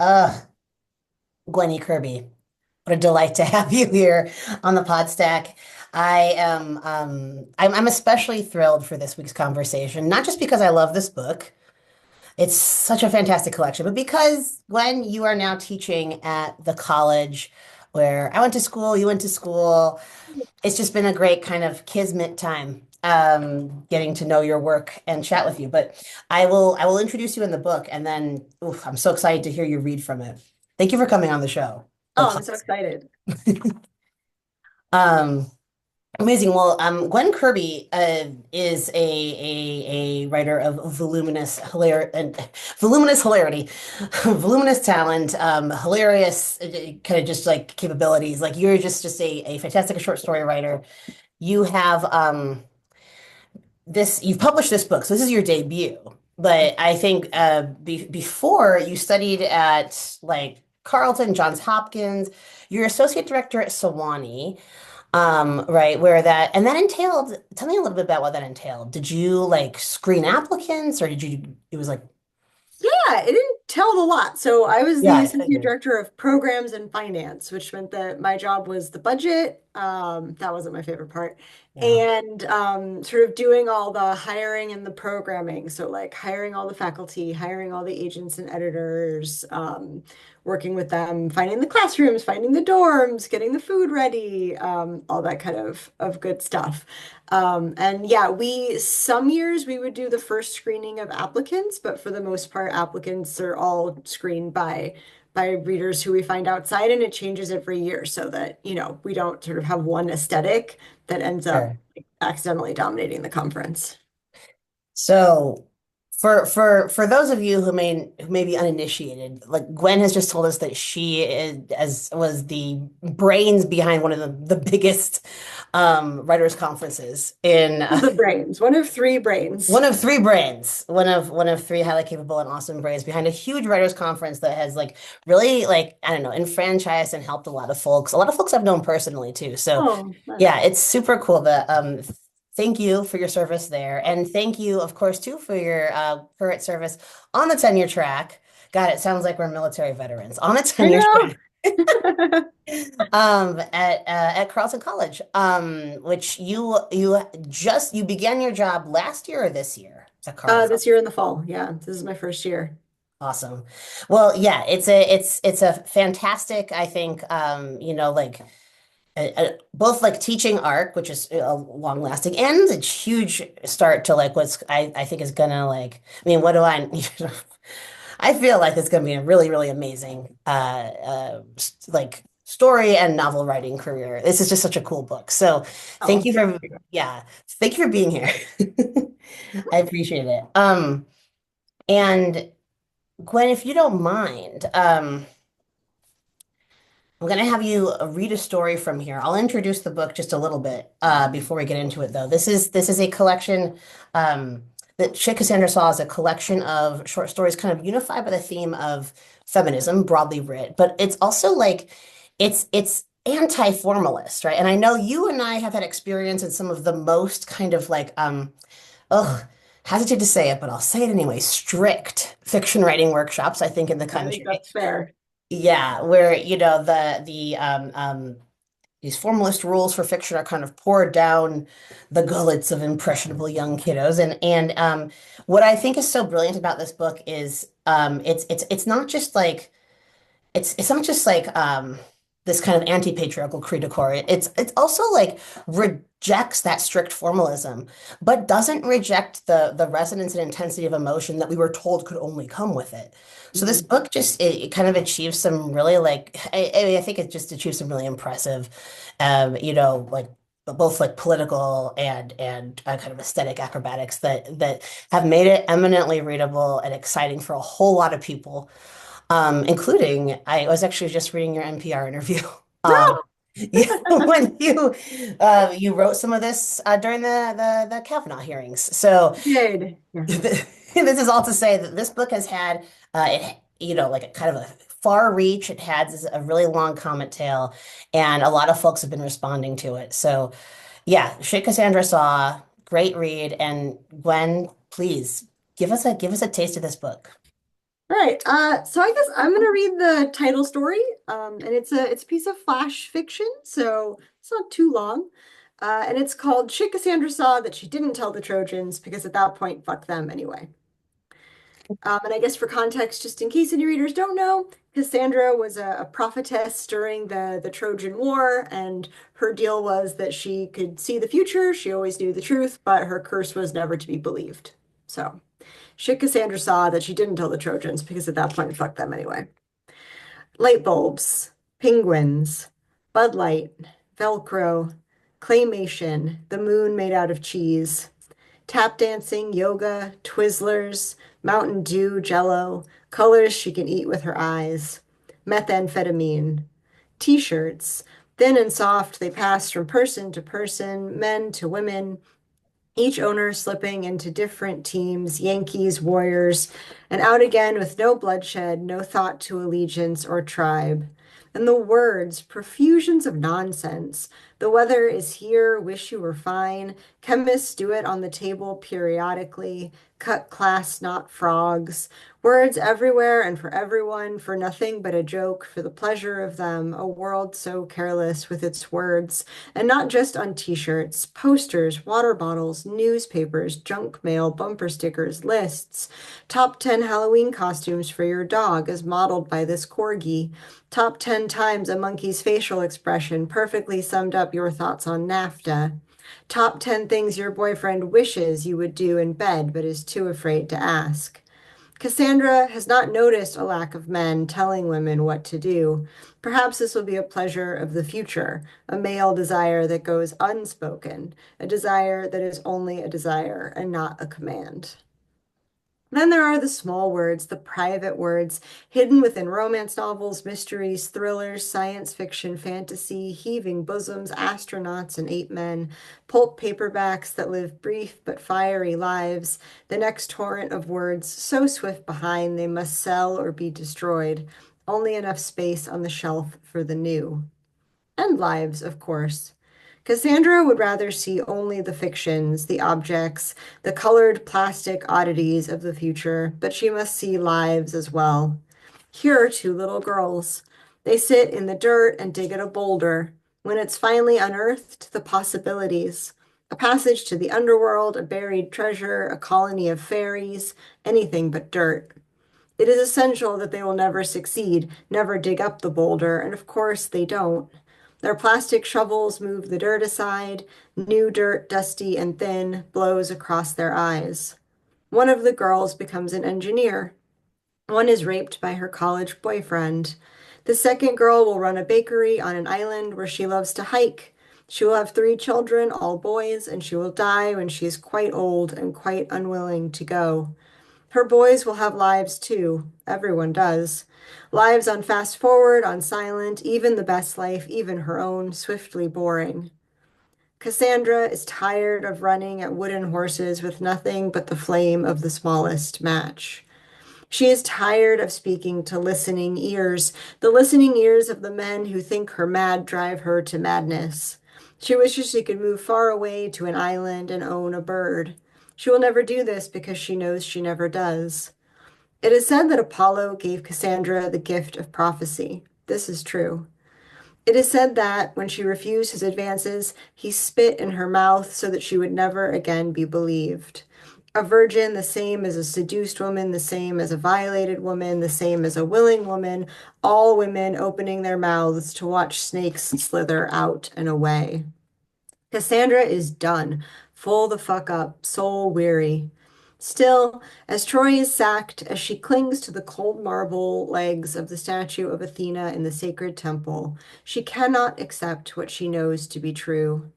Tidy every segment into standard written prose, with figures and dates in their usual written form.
Uh, Gwen E. Kirby. What a delight to have you here on the Podstack. I'm especially thrilled for this week's conversation, not just because I love this book. It's such a fantastic collection, but because Gwen, you are now teaching at the college where I went to school, you went to school. It's just been a great kind of kismet time getting to know your work and chat with you. But I will introduce you in the book and then oof, I'm so excited to hear you read from it. Thank you for coming on the show. The Oh, I'm so pod. excited. Um, Amazing. Well, Gwen Kirby is a writer of voluminous hilarity, voluminous talent, hilarious kind of just like capabilities. Like you're just a fantastic short story writer. You have you've published this book, so this is your debut. But I think before you studied at like Carleton, Johns Hopkins, you're associate director at Sewanee. Right, where that and that entailed, tell me a little bit about what that entailed. Did you like screen applicants or did you it was like Yeah, it entailed a lot. So I was yeah, the I associate figured. director of programs and finance, which meant that my job was the budget. That wasn't my favorite part. Yeah. And sort of doing all the hiring and the programming. So like hiring all the faculty, hiring all the agents and editors, working with them, finding the classrooms, finding the dorms, getting the food ready, all that kind of good stuff. And yeah, some years we would do the first screening of applicants, but for the most part, applicants are all screened by readers who we find outside, and it changes every year so that, we don't sort of have one aesthetic that ends up Sure. accidentally dominating the conference. So for those of you who may be uninitiated, like Gwen has just told us that she is as was the brains behind one of the biggest writers conferences in One of the brains, one of three brains. one of three brains, one of three highly capable and awesome brains behind a huge writers conference that has like really like I don't know enfranchised and helped a lot of folks. A lot of folks I've known personally too. So Oh, that's yeah, it's super cool that thank you for your service there, and thank you of course too for your current service on the tenure track. God, it sounds like we're military veterans on a I tenure know. track at Carleton College, which you began your job last year or this year at Carleton. This year in the fall. Yeah, this is my first year. Awesome. Well, yeah, it's a fantastic, I think, like both like teaching arc, which is long lasting, and a huge start to like what's I think is gonna like. I mean, what do I? I feel like it's going to be a really, really amazing like story and novel writing career. This is just such a cool book. So thank Oh, you thank for you. yeah, thank you for being here. I appreciate it. And Gwen, if you don't mind, I'm going to have you read a story from here. I'll introduce the book just a little bit before we get into it, though. This is a collection that Cassandra Saw is a collection of short stories, kind of unified by the theme of feminism, broadly writ. But it's also like it's anti-formalist, right? And I know you and I have had experience in some of the most kind of like ugh, hesitate to say it, but I'll say it anyway, strict fiction writing workshops, I think, in the I think country. that's fair. Yeah, where these formalist rules for fiction are kind of poured down the gullets of impressionable young kiddos. And what I think is so brilliant about this book is it's not just like it's not just like this kind of anti-patriarchal creedcore. It's also like rejects that strict formalism, but doesn't reject the resonance and intensity of emotion that we were told could only come with it. So this Mhm. book just it kind of achieves some really like I think it just achieves some really impressive, like both like political and kind of aesthetic acrobatics that have made it eminently readable and exciting for a whole lot of people, including I was actually just reading your NPR interview. Um, No, yeah, when you wrote some of this during the Kavanaugh hearings. So did. Yeah. this is all to say that this book has had it like a kind of a far reach. It has a really long comment tail, and a lot of folks have been responding to it. So yeah, Shit Cassandra Saw, great read, and Gwen, please give us a taste of this book. Right. So I guess I'm gonna read the title story. And it's a piece of flash fiction, so it's not too long. And it's called Shit Cassandra Saw That She Didn't Tell the Trojans, because at that point, fuck them anyway. And I guess for context, just in case any readers don't know, Cassandra was a prophetess during the Trojan War, and her deal was that she could see the future, she always knew the truth, but her curse was never to be believed. So shit Cassandra saw that she didn't tell the Trojans, because at that point, fuck them anyway. Light bulbs, penguins, Bud Light, Velcro, claymation, the moon made out of cheese, tap dancing, yoga, Twizzlers, Mountain Dew, Jello, colors she can eat with her eyes, methamphetamine, t-shirts, thin and soft, they pass from person to person, men to women, each owner slipping into different teams, Yankees, Warriors, and out again with no bloodshed, no thought to allegiance or tribe. And the words, profusions of nonsense. The weather is here, wish you were fine. Chemists do it on the table periodically. Cut class, not frogs. Words everywhere and for everyone, for nothing but a joke, for the pleasure of them. A world so careless with its words. And not just on t-shirts, posters, water bottles, newspapers, junk mail, bumper stickers, lists. Top 10 Halloween costumes for your dog as modeled by this corgi. Top 10 times a monkey's facial expression perfectly summed up your thoughts on NAFTA. Top 10 things your boyfriend wishes you would do in bed but is too afraid to ask. Cassandra has not noticed a lack of men telling women what to do. Perhaps this will be a pleasure of the future, a male desire that goes unspoken, a desire that is only a desire and not a command. Then there are the small words, the private words, hidden within romance novels, mysteries, thrillers, science fiction, fantasy, heaving bosoms, astronauts, and ape men, pulp paperbacks that live brief but fiery lives, the next torrent of words so swift behind they must sell or be destroyed, only enough space on the shelf for the new. And lives, of course. Cassandra would rather see only the fictions, the objects, the colored plastic oddities of the future, but she must see lives as well. Here are two little girls. They sit in the dirt and dig at a boulder. When it's finally unearthed, the possibilities. A passage to the underworld, a buried treasure, a colony of fairies, anything but dirt. It is essential that they will never succeed, never dig up the boulder, and of course they don't. Their plastic shovels move the dirt aside. New dirt, dusty and thin, blows across their eyes. One of the girls becomes an engineer. One is raped by her college boyfriend. The second girl will run a bakery on an island where she loves to hike. She will have three children, all boys, and she will die when she is quite old and quite unwilling to go. Her boys will have lives too. Everyone does. Lives on fast forward, on silent, even the best life, even her own, swiftly boring. Cassandra is tired of running at wooden horses with nothing but the flame of the smallest match. She is tired of speaking to listening ears, the listening ears of the men who think her mad drive her to madness. She wishes she could move far away to an island and own a bird. She will never do this because she knows she never does. It is said that Apollo gave Cassandra the gift of prophecy. This is true. It is said that when she refused his advances, he spit in her mouth so that she would never again be believed. A virgin, the same as a seduced woman, the same as a violated woman, the same as a willing woman, all women opening their mouths to watch snakes slither out and away. Cassandra is done, full the fuck up, soul weary. Still, as Troy is sacked, as she clings to the cold marble legs of the statue of Athena in the sacred temple, she cannot accept what she knows to be true,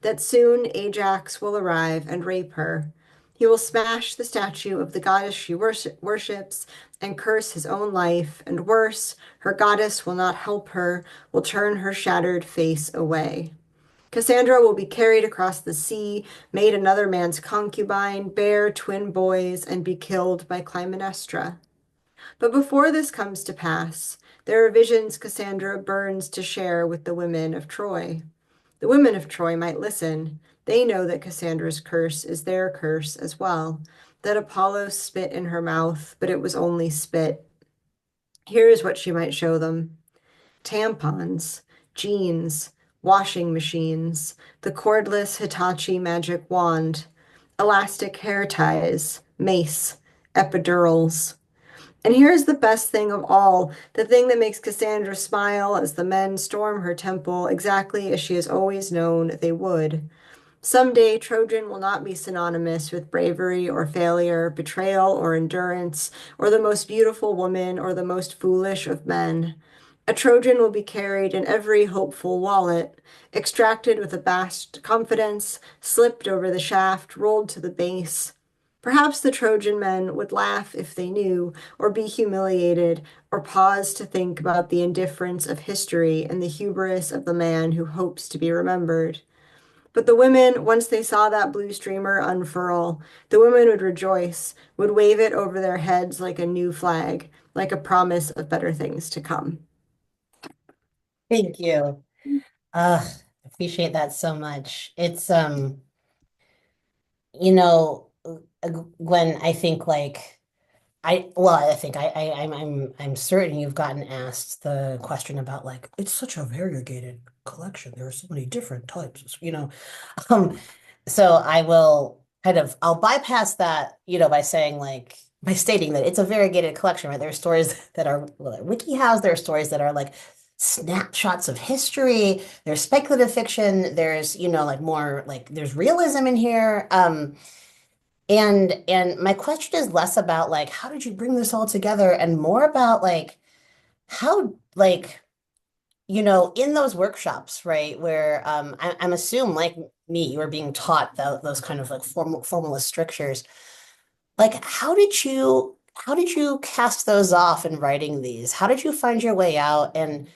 that soon Ajax will arrive and rape her. He will smash the statue of the goddess she worships and curse his own life, and worse, her goddess will not help her, will turn her shattered face away. Cassandra will be carried across the sea, made another man's concubine, bear twin boys, and be killed by Clytemnestra. But before this comes to pass, there are visions Cassandra burns to share with the women of Troy. The women of Troy might listen. They know that Cassandra's curse is their curse as well, that Apollo spit in her mouth, but it was only spit. Here's what she might show them: tampons, jeans, washing machines, the cordless Hitachi magic wand, elastic hair ties, mace, epidurals. And here's the best thing of all, the thing that makes Cassandra smile as the men storm her temple exactly as she has always known they would. Someday, Trojan will not be synonymous with bravery or failure, betrayal or endurance, or the most beautiful woman or the most foolish of men. A Trojan will be carried in every hopeful wallet, extracted with a vast confidence, slipped over the shaft, rolled to the base. Perhaps the Trojan men would laugh if they knew, or be humiliated, or pause to think about the indifference of history and the hubris of the man who hopes to be remembered. But the women, once they saw that blue streamer unfurl, the women would rejoice, would wave it over their heads like a new flag, like a promise of better things to come. Thank you. Appreciate that so much. It's you know, Gwen, I think like I think I'm certain you've gotten asked the question about like it's such a variegated collection. There are so many different types. Um, so I will I'll bypass that, by saying like by stating that it's a variegated collection, right? There are stories that are well, that Wiki has, there are stories that are like snapshots of history, there's speculative fiction, there's, like more like there's realism in here. And my question is less about like how did you bring this all together and more about like how like in those workshops, right, where I'm assume like me, you were being taught those kind of like formalist strictures. Like how did you cast those off in writing these? How did you find your way out? And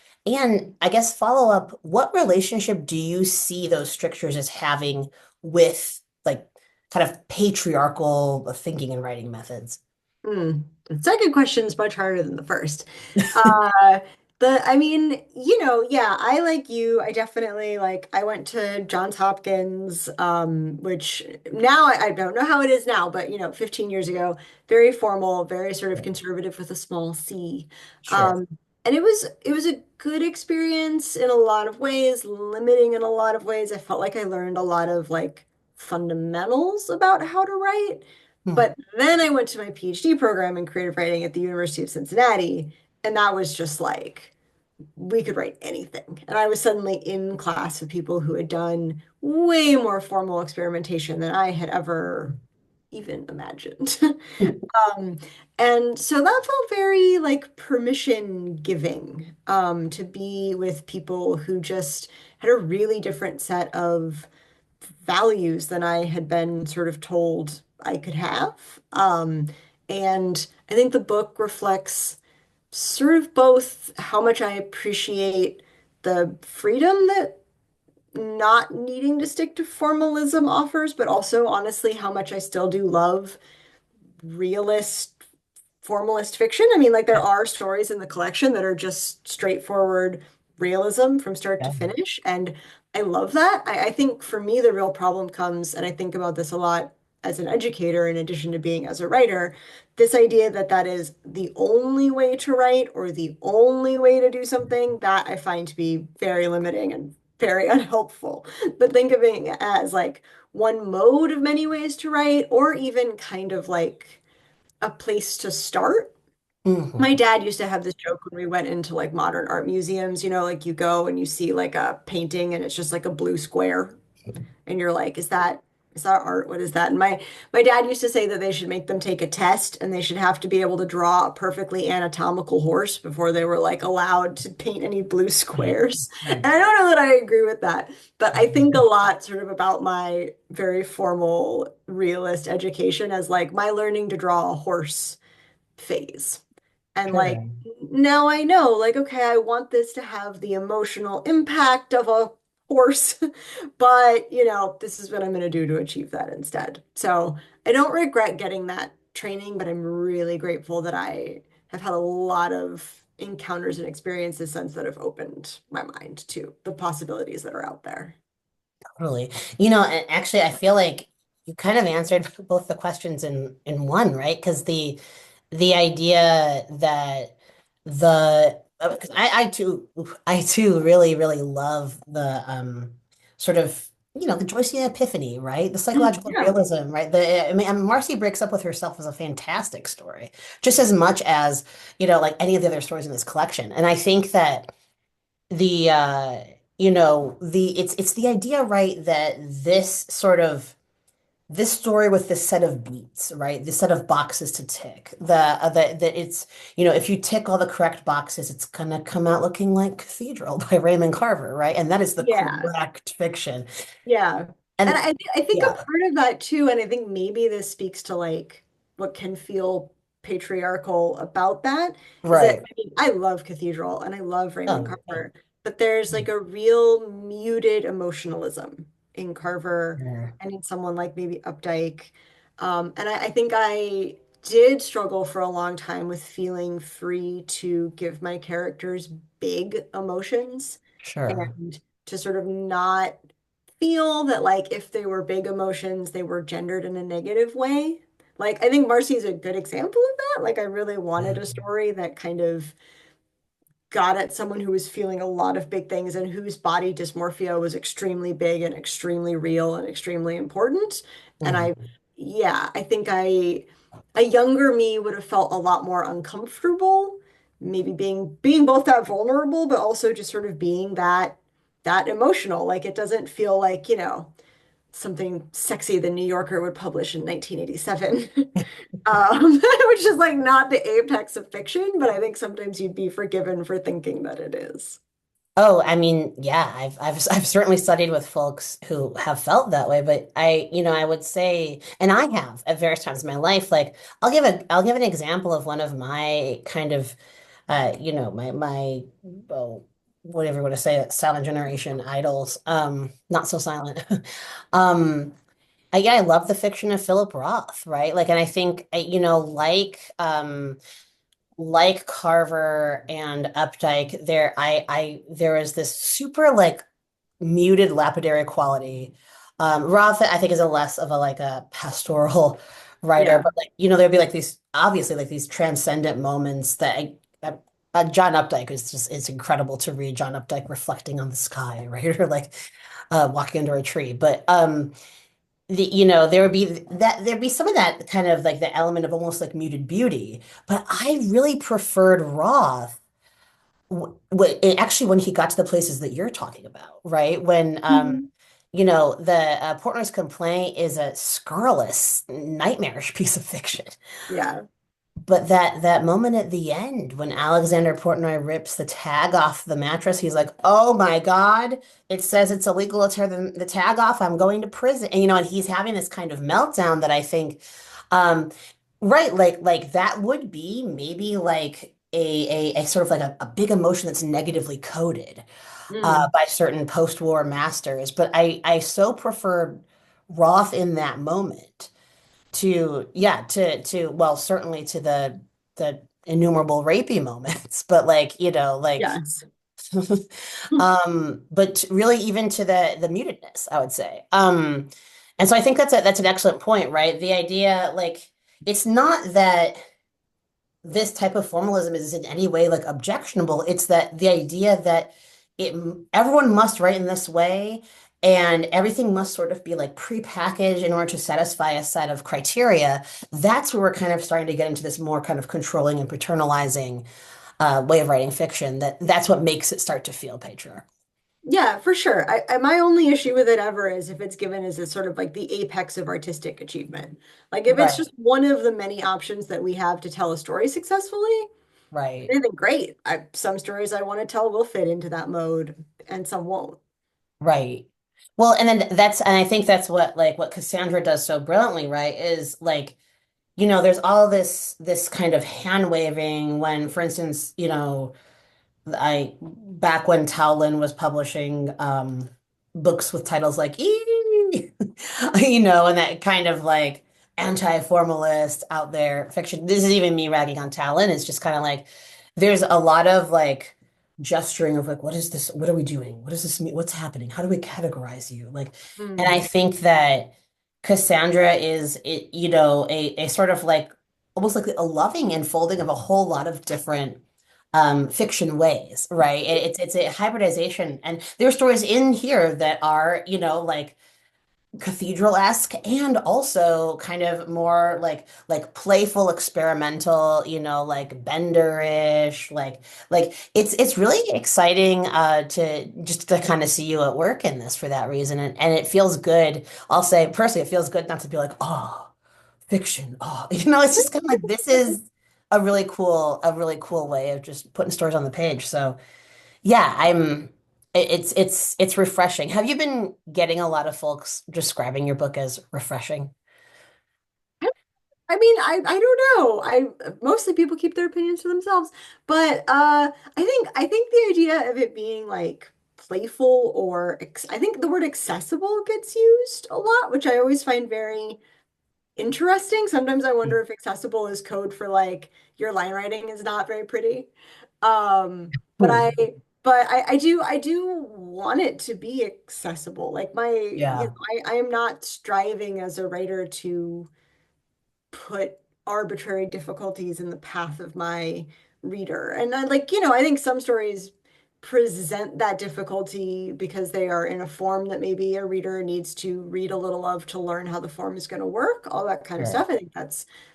I guess follow up, what relationship do you see those strictures as having with like kind of patriarchal thinking and writing methods? Hmm. The second question is much harder than the first. Uh, I mean, yeah, I like you. I definitely like, I went to Johns Hopkins, which now I don't know how it is now, but 15 years ago, very formal, very sort of conservative with a small C. Sure. Um, and it was a good experience in a lot of ways, limiting in a lot of ways. I felt like I learned a lot of like fundamentals about how to write. Hmm. But then I went to my PhD program in creative writing at the University of Cincinnati, and that was just like we could write anything. And I was suddenly in class with people who had done way more formal experimentation than I had ever even imagined. Um, and so that felt very like permission giving, to be with people who just had a really different set of values than I had been sort of told I could have. And I think the book reflects sort of both how much I appreciate the freedom that not needing to stick to formalism offers, but also honestly how much I still do love realist formalist fiction. I mean, like there are stories in the collection that are just straightforward realism from start to Yeah. finish. And I love that. I think for me, the real problem comes, and I think about this a lot as an educator, in addition to being as a writer, this idea that that is the only way to write or the only way to do something, that I find to be very limiting and very unhelpful. But think of it as like one mode of many ways to write, or even kind of like a place to start. My Hmm. dad used to have this joke when we went into like modern art museums, like you go and you see like a painting and it's just like a blue square and you're like, is that art? What is that? And my dad used to say that they should make them take a test and they should have to be able to draw a perfectly anatomical horse before they were like allowed to paint any blue squares. And I don't know that I agree with that, but I think a lot sort of about my very formal realist education as like my learning to draw a horse phase. And like Sure. now I know, like, okay, I want this to have the emotional impact of a horse, but this is what I'm going to do to achieve that instead. So I don't regret getting that training, but I'm really grateful that I have had a lot of encounters and experiences since that have opened my mind to the possibilities that are out there. Totally. And actually, I feel like you kind of answered both the questions in one, right? Because the idea that because I too really love the sort of the Joycean epiphany, right? The psychological Yeah. realism, right? I mean, Marcy breaks up with herself is a fantastic story, just as much as like any of the other stories in this collection. And I think that the it's the idea, right, that this story with this set of beats, right? This set of boxes to tick. That it's, if you tick all the correct boxes, it's gonna come out looking like Cathedral by Raymond Carver, right? And that is the Yeah. correct fiction. Yeah. And And I think a yeah, part of that too, and I think maybe this speaks to like what can feel patriarchal about that, is that right. I mean, I love Cathedral and I love Raymond Oh, yeah. Carver, but there's like a real muted emotionalism in Carver Yeah. and in someone like maybe Updike. And I think I did struggle for a long time with feeling free to give my characters big emotions Sure. and to sort of not feel that like if they were big emotions, they were gendered in a negative way. Like I think Marcy's a good example of that. Like I really wanted a story that kind of got at someone who was feeling a lot of big things and whose body dysmorphia was extremely big and extremely real and extremely important. And Mhm. yeah, I think a younger me would have felt a lot more uncomfortable, maybe being both that vulnerable, but also just sort of being that emotional. Like it doesn't feel like, something sexy the New Yorker would publish in 1987. Which is like not the apex of fiction, but I think sometimes you'd be forgiven for thinking that it is. Oh, I mean, yeah, I've certainly studied with folks who have felt that way, but I would say, and I have at various times in my life, like I'll give an example of one of my kind of, my oh, whatever you want to say, it, silent generation idols, not so silent. Um, yeah, I love the fiction of Philip Roth, right? Like, and I think, like Carver and Updike, there is this super like muted lapidary quality. Roth, I think, is a less of a like a pastoral writer, Yeah. but like there'd be like these obviously like these transcendent moments that John Updike is just it's incredible to read John Updike reflecting on the sky, right? Or like walking under a tree. But there'd be some of that kind of like the element of almost like muted beauty, but I really preferred Roth actually when he got to the places that you're talking about, right? When Mhm. the Portnoy's Complaint is a scurrilous, nightmarish piece of fiction. Yeah. But that moment at the end when Alexander Portnoy rips the tag off the mattress, he's like, "Oh my God, it says it's illegal to tear the tag off. I'm going to prison." And he's having this kind of meltdown that I think, um, right, like that would be maybe like a sort of like a big emotion that's negatively coded Mm. by certain post-war masters. But I so preferred Roth in that moment to yeah to well certainly to the innumerable rapey moments but like like Yes. but really even to the mutedness I would say and so I think that's an excellent point, right? The idea like it's not that this type of formalism is in any way like objectionable. It's that the idea that it everyone must write in this way and everything must sort of be like prepackaged in order to satisfy a set of criteria. That's where we're kind of starting to get into this more kind of controlling and paternalizing way of writing fiction. That's what makes it start to feel patriarchal. Yeah, for sure. My only issue with it ever is if it's given as a sort of like the apex of artistic achievement. Like if it's Right, just one of the many options that we have to tell a story successfully, right, then great. Some stories I want to tell will fit into that mode and some won't. right. Well, and then and I think that's what Cassandra does so brilliantly, right? Is like there's all this kind of hand waving when, for instance, I back when Towlin was publishing books with titles like E, and that kind of like anti-formalist out there fiction. This is even me ragging on Towlin. It's just kind of like there's a lot of like gesturing of like, what is this? What are we doing? What does this mean? What's happening? How do we categorize you? Like, and I Mm. think that Cassandra is a sort of like almost like a loving unfolding of a whole lot of different fiction ways, right? It's a hybridization, and there are stories in here that are, like cathedral-esque and also kind of more like playful, experimental, like Bender-ish, like it's really exciting to just to kind of see you at work in this for that reason, and it feels good. I'll say personally, it feels good not to be like, oh, fiction. Oh, it's just kind of like this is a really cool way of just putting stories on the page. So yeah, it's refreshing. Have you been getting a lot of folks describing your book as refreshing? I mean, I don't know. I mostly people keep their opinions to themselves, but I think the idea of it being like playful or ex I think the word accessible gets used a lot, which I always find very interesting. Sometimes I wonder if accessible is code for like your line writing is not very pretty. But Hmm. I do want it to be accessible. Like Yeah, I am not striving as a writer to put arbitrary difficulties in the path of my reader. And I I think some stories present that difficulty because they are in a form that maybe a reader needs to read a little of to learn how the form is going to work, all that kind of sure. stuff. I think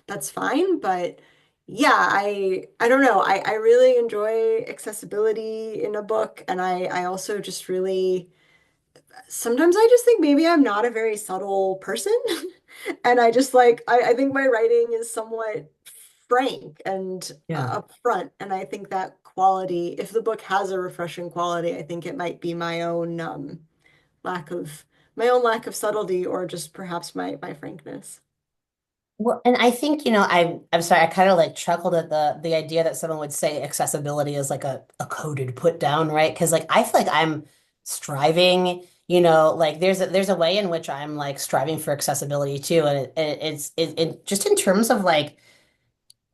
that's fine, but yeah, I don't know. I really enjoy accessibility in a book, and I also just really sometimes I just think maybe I'm not a very subtle person. And I just I think my writing is somewhat frank and Yeah. upfront. And I think that quality, if the book has a refreshing quality, I think it might be lack of lack of subtlety or just perhaps my frankness. Well, and I think, I'm sorry, I kind of like chuckled at the idea that someone would say accessibility is like a coded put down, right? Because like I feel like I'm striving, like there's a way in which I'm like striving for accessibility too. And it just in terms of like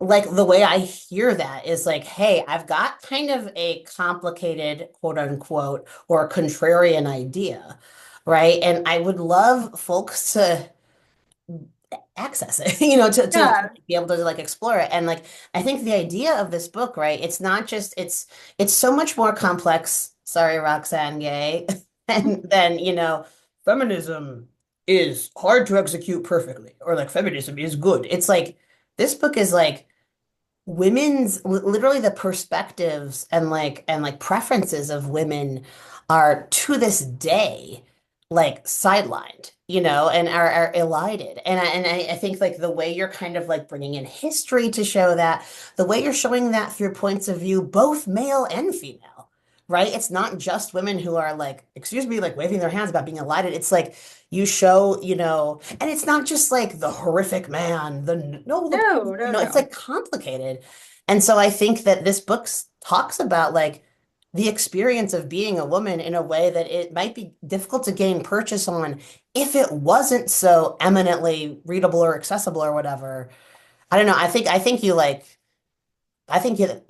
the way I hear that is like, hey, I've got kind of a complicated quote unquote or contrarian idea, right? And I would love folks to access it, to Yeah. be able to like explore it. And like I think the idea of this book, right? It's not just it's so much more complex. Sorry, Roxane Gay, and then feminism is hard to execute perfectly, or like feminism is good. It's like this book is like literally the perspectives and like preferences of women are to this day like sidelined, and are elided. And I think like the way you're kind of like bringing in history to show that, the way you're showing that through points of view, both male and female, right? It's not just women who are like, excuse me, like waving their hands about being elided. It's like you show, and it's not just like the horrific man, the no, No, it's no. like complicated. And so I think that this book talks about like the experience of being a woman in a way that it might be difficult to gain purchase on if it wasn't so eminently readable or accessible or whatever. I don't know. I think you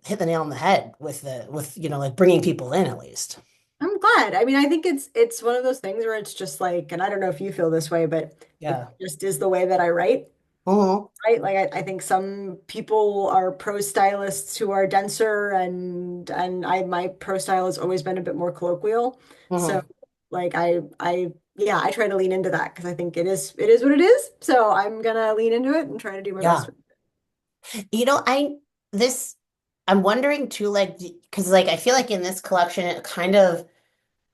hit the nail on the head with like bringing people in at least. I'm glad. I mean, I think it's one of those things where it's just like, and I don't know if you feel this way, but it Yeah. just is the way that I write. Hmm. Right? Like I think some people are prose stylists who are denser and I my prose style has always been a bit more colloquial. So Hmm. like yeah, I try to lean into that because I think it is what it is. So I'm gonna lean into it and try to do my best. Yeah. You know, I this I'm wondering too, like, because like I feel like in this collection, it kind of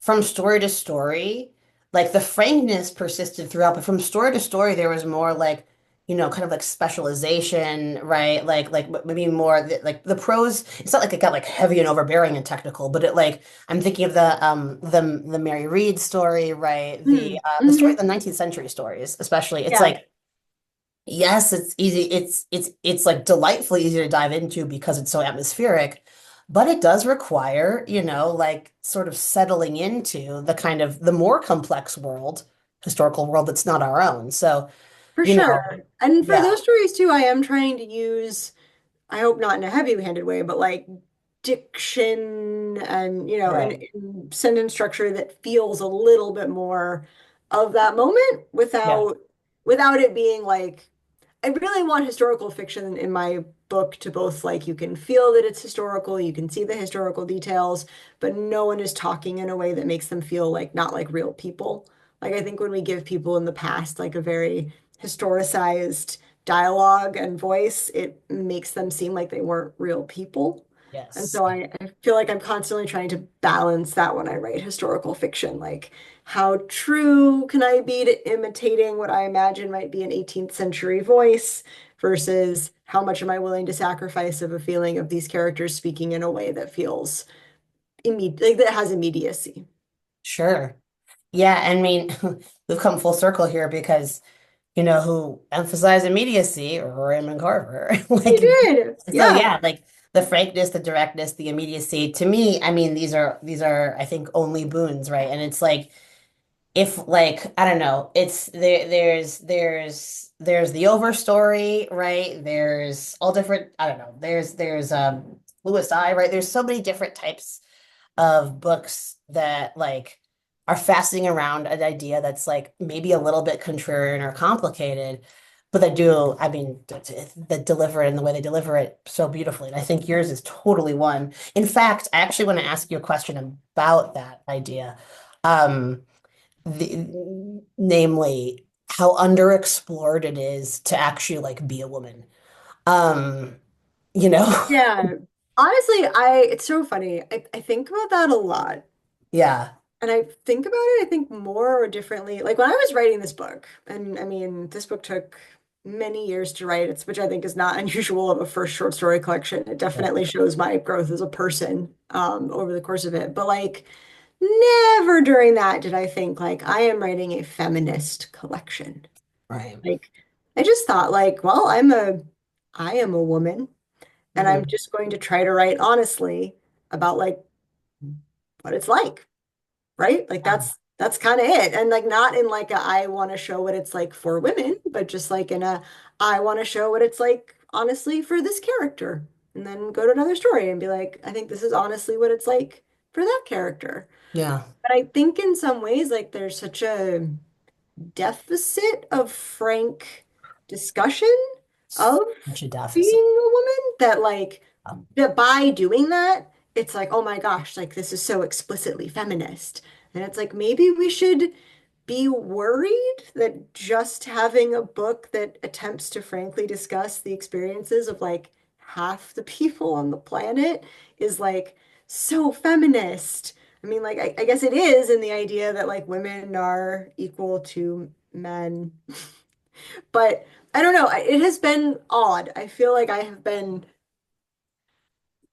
from story to story, like the frankness persisted throughout, but from story to story, there was more like, kind of like specialization, right? Like maybe more like the prose. It's not like it got like heavy and overbearing and technical, but it like I'm thinking of the Mary Read story, right? The story, Hmm. the 19th century stories, especially. It's Yeah, like yes, it's easy. It's like delightfully easy to dive into because it's so atmospheric, but it does require, like sort of settling into the kind of the more complex world, historical world that's not our own. So, for you sure. know, And for yeah, those stories too, I am trying to use I hope not in a heavy-handed way, but like diction and, sure. and sentence structure that feels a little bit more of that moment Yeah. without it being like I really want historical fiction in my book to both like you can feel that it's historical, you can see the historical details, but no one is talking in a way that makes them feel like not like real people. Like I think when we give people in the past like a very historicized dialogue and voice, it makes them seem like they weren't real people. And Yes. so I feel like I'm constantly trying to balance that when I write historical fiction. Like, how true can I be to imitating what I imagine might be an 18th century voice versus how much am I willing to sacrifice of a feeling of these characters speaking in a way that feels immediate, like that has immediacy. Sure. Yeah, I mean, we've come full circle here because you know who emphasized immediacy, Raymond Carver. He Like, did. so Yeah. yeah, like the frankness, the directness, the immediacy. To me, I mean, these are I think only boons, right? And it's like if like I don't know, it's there's the overstory, right? There's all different, I don't know. There's Lewis I, right? There's so many different types of books that like are fastening around an idea that's like maybe a little bit contrarian or complicated, but they do, I mean, that deliver it in the way they deliver it so beautifully. And I think yours is totally one. In fact, I actually want to ask you a question about that idea. Um, namely, how underexplored it is to actually like be a woman. Um, you know? Yeah. Honestly, it's so funny. I think about that a lot. Yeah, And I think about it, I think more or differently. Like when I was writing this book, and I mean, this book took many years to write, it's which I think is not unusual of a first short story collection. It yeah, definitely shows my growth as a person over the course of it. But like never during that did I think like I am writing a feminist collection. right. Like I just thought like, well, I am a woman and I'm Mhm. just going to try to write honestly about like what it's like, right? Like that's kind of it. And like not in like a I want to show what it's like for women, but just like in a I want to show what it's like honestly for this character. And then go to another story and be like, I think this is honestly what it's like for that character. Yeah. But I think in some ways like there's such a deficit of frank discussion of Such a deficit. being a woman that like Um, that by doing that, it's like, oh my gosh, like this is so explicitly feminist. And it's like maybe we should be worried that just having a book that attempts to frankly discuss the experiences of like half the people on the planet is like so feminist. I mean, like, I guess it is in the idea that like women are equal to men, but I don't know. It has been odd. I feel like I have been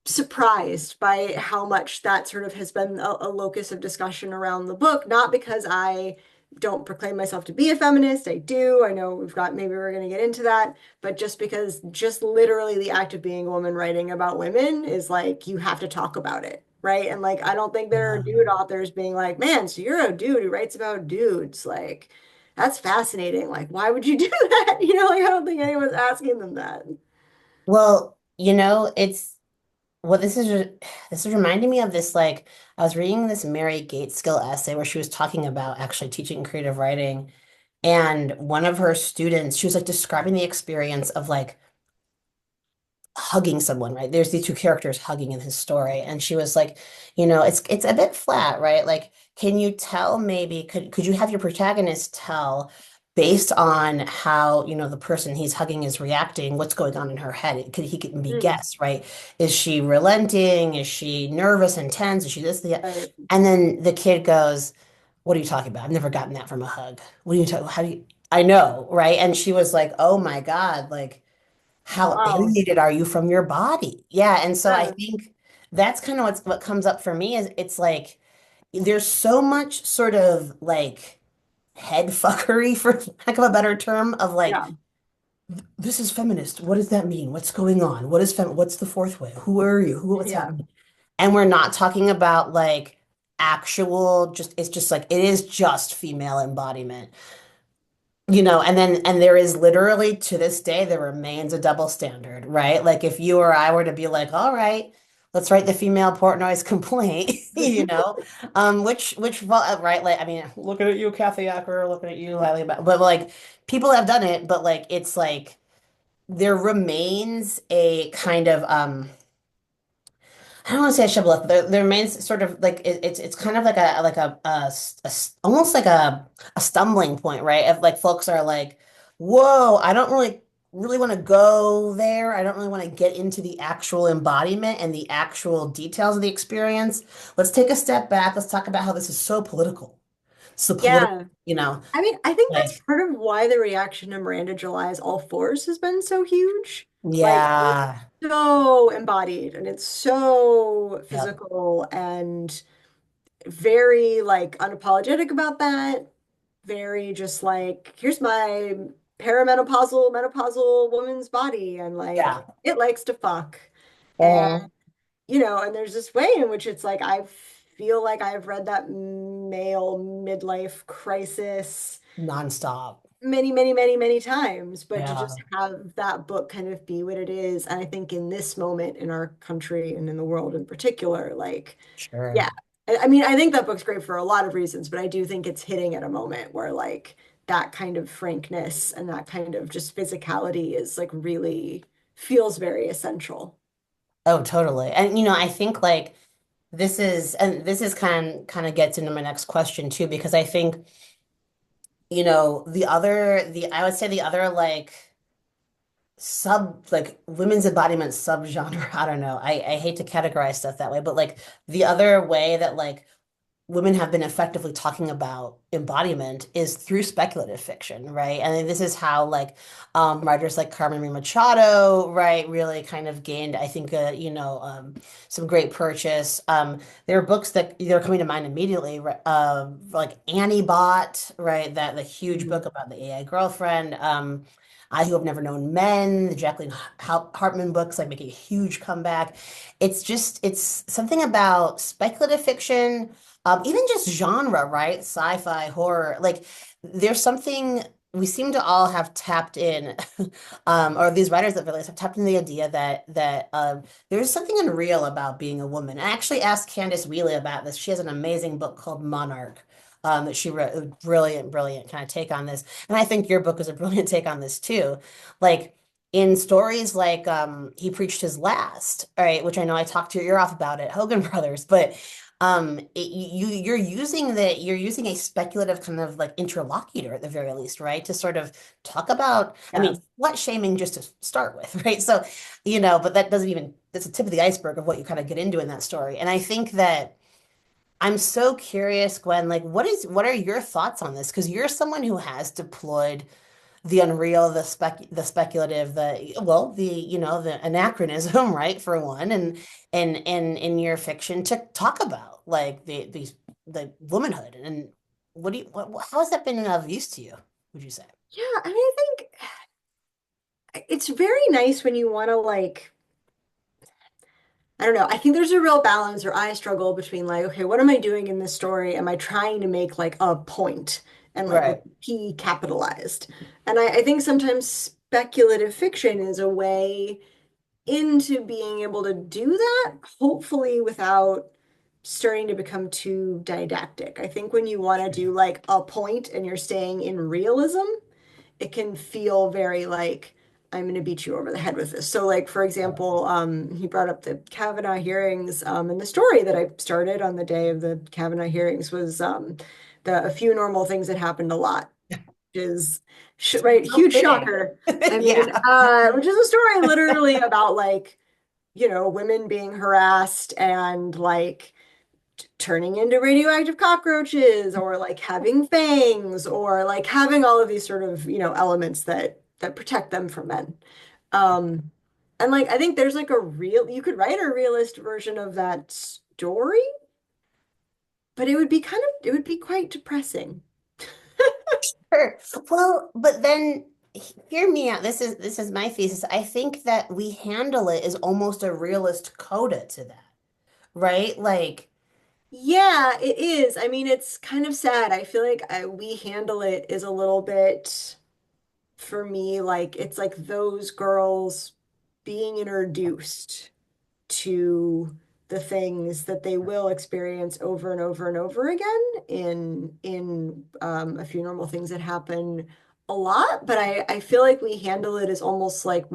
surprised by how much that sort of has been a locus of discussion around the book, not because I don't proclaim myself to be a feminist. I do. I know maybe we're going to get into that, but just because just literally the act of being a woman writing about women is like, you have to talk about it. Right. And like, I don't think there are yeah. dude authors being like, man, so you're a dude who writes about dudes. Like, that's fascinating. Like, why would you do that? Like, I don't think anyone's asking them that. Well, well, this is reminding me of this like I was reading this Mary Gateskill essay where she was talking about actually teaching creative writing, and one of her students, she was like describing the experience of like hugging someone, right? There's these two characters hugging in his story, and she was like, it's a bit flat, right? Like, can you tell maybe could you have your protagonist tell based on how, the person he's hugging is reacting, what's going on in her head? He can be Mm, guessed, right? Is she relenting? Is she nervous and tense? Is she this, the, right. and then the kid goes, "What are you talking about? I've never gotten that from a hug. What are you talking? How do you?" I know, right? And she was like, "Oh my God, like." How Wow. alienated are you from your body? Yeah, and so I Yeah. think that's kind of what comes up for me is it's like there's so much sort of like head fuckery for lack of a better term of like Yeah. this is feminist. What does that mean? What's going on? What's the fourth way? Who are you? What's Yeah. happening? And we're not talking about like actual just it's just like it is just female embodiment. And there is literally to this day, there remains a double standard, right? Like if you or I were to be like, all right, let's write the female Portnoy's complaint, well, right? Like, I mean, looking at you, Kathy Acker, looking at you, Hailey, but like people have done it, but like it's like there remains a kind of I don't want to say a shibboleth. There remains sort of like it's kind of like almost like a stumbling point, right? Of like folks are like, whoa, I don't really want to go there. I don't really want to get into the actual embodiment and the actual details of the experience. Let's take a step back. Let's talk about how this is so political. So political, Yeah. you know, I mean, I think that's like part of why the reaction to Miranda July's All Fours has been so huge. Like, it's yeah, so embodied and it's so yep, physical and very like unapologetic about that. Very just like, here's my menopausal woman's body, and like yeah. it likes to fuck. And Mm, and there's this way in which it's like I feel like I've read that male midlife crisis nonstop. many, many, many, many times, but to Yeah, just have that book kind of be what it is. And I think in this moment in our country and in the world in particular, like, sure. yeah, I mean, I think that book's great for a lot of reasons, but I do think it's hitting at a moment where like that kind of frankness and that kind of just physicality is like really feels very essential. Oh, totally. And I think like this is kind of gets into my next question too, because I think, the I would say the other like like women's embodiment subgenre, I don't know. I hate to categorize stuff that way, but like the other way that like women have been effectively talking about embodiment is through speculative fiction, right? And this is how like writers like Carmen Maria Machado, right, really kind of gained, I think, some great purchase. There are books that are coming to mind immediately, like Annie Bot, right, that the huge book Mhm. about the AI girlfriend. I Who Have Never Known Men, the Jacqueline Hartman books, like making a huge comeback. It's something about speculative fiction, even just genre, right? Sci-fi, horror. Like there's something we seem to all have tapped in, or these writers that really have tapped in the idea that there's something unreal about being a woman. I actually asked Candace Wheely about this. She has an amazing book called Monarch. That she wrote, a brilliant, brilliant kind of take on this. And I think your book is a brilliant take on this too. Like in stories like He Preached His Last, all right, which I know I talked to your ear off about it, Hogan Brothers, but you're using a speculative kind of like interlocutor at the very least, right? To sort of talk about, I Yeah. mean, slut shaming just to start with, right? So, but that doesn't even, that's the tip of the iceberg of what you kind of get into in that story. And I think that I'm so curious, Gwen, like what are your thoughts on this? Because you're someone who has deployed the unreal, the speculative, the anachronism, right, for one, and in your fiction to talk about like the womanhood. And how has that been of use to you, would you say? Yeah, I mean, I think it's very nice when you want to like I don't know. I think there's a real balance, or I struggle between like, okay, what am I doing in this story? Am I trying to make like a point and like with Right. P capitalized? And I think sometimes speculative fiction is a way into being able to do that, hopefully without starting to become too didactic. I think when you want to do like a point and you're staying in realism, it can feel very like I'm going to beat you over the head with this. So, like for example, he brought up the Kavanaugh hearings, and the story that I started on the day of the Kavanaugh hearings was the A Few Normal Things That Happened a Lot, which is right, So huge fitting. shocker. I mean, Yeah. which is a story literally about like women being harassed and like turning into radioactive cockroaches or like having fangs or like having all of these sort of, elements that protect them from men. Um, and like I think there's like you could write a realist version of that story, but it would be quite depressing. Sure. Well, but then hear me out. This is my thesis. I think that we handle it as almost a realist coda to that, right? Like, Yeah, it is. I mean, it's kind of sad. I feel like we handle it is a little bit for me, like it's like those girls being introduced to the things that they will experience over and over and over again in A Few Normal Things That Happen a lot, but I feel like we handle it as almost like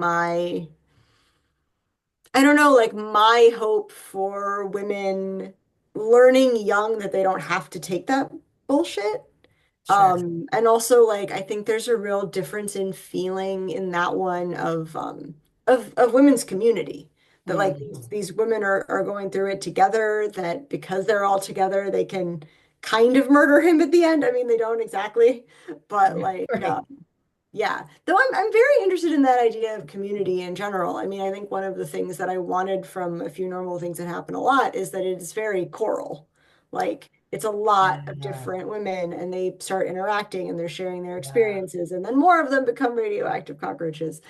I don't know, like my hope for women learning young that they don't have to take that bullshit. Sure. And also like I think there's a real difference in feeling in that one of women's community. That like Mhm. these women are going through it together, that because they're all together, they can kind of murder him at the end. I mean, they don't exactly, but like Right. yeah. Though I'm very interested in that idea of community in general. I mean, I think one of the things that I wanted from A Few Normal Things That Happen a Lot is that it's very choral. Like it's a lot of Yeah. different women and they start interacting and they're sharing their Yeah. experiences and then more of them become radioactive cockroaches.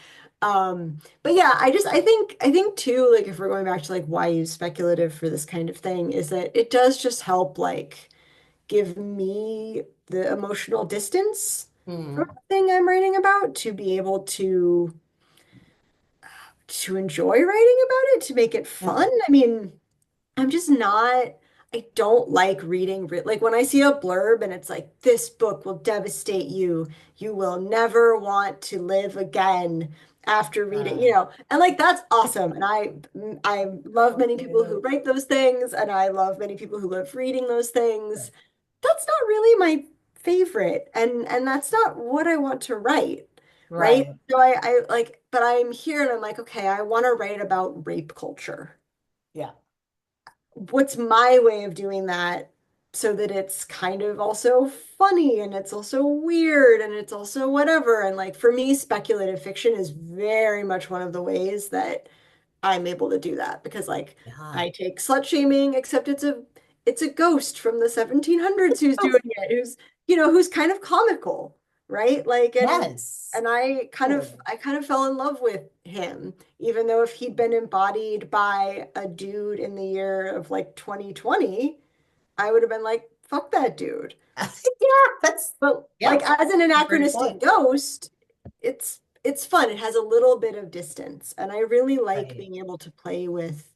But yeah, I think too, like if we're going back to like why use speculative for this kind of thing, is that it does just help like give me the emotional distance from Mm. the thing I'm writing about to be able to enjoy writing about it, to make it Yeah. fun. I mean, I'm just not, I don't like reading, like when I see a blurb and it's like, this book will devastate you. You will never want to live again after reading, Uh, and like that's awesome. And I love many people who you. write those things, and I love many people who love reading those things. That's not really my favorite, and that's not what I want to write, right? Right. So I like, but I'm here and I'm like, okay, I want to write about rape culture. Yeah. What's my way of doing that so that it's kind of also funny and it's also weird and it's also whatever? And like for me, speculative fiction is very much one of the ways that I'm able to do that because like Yeah. I take slut shaming, except it's a ghost from the 1700s who's Oh, doing it, who's kind of comical, right? Like yes. and Totally. I kind of fell in love with him, even though if he'd been embodied by a dude in the year of like 2020, I would have been like, fuck that dude. Yeah, that's But like yep. as an Great anachronistic point. ghost, it's fun. It has a little bit of distance, and I really like Right. being able to play with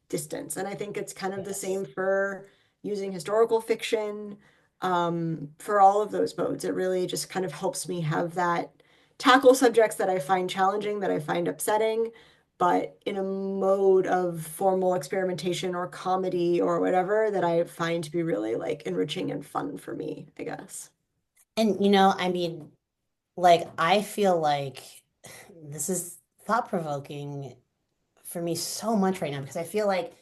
distance. And I think it's kind of the Yes. same for using historical fiction, for all of those modes. It really just kind of helps me have that tackle subjects that I find challenging, that I find upsetting, but in a mode of formal experimentation or comedy or whatever that I find to be really like enriching and fun for me, I guess. And I mean, like I feel like this is thought-provoking for me so much right now because I feel like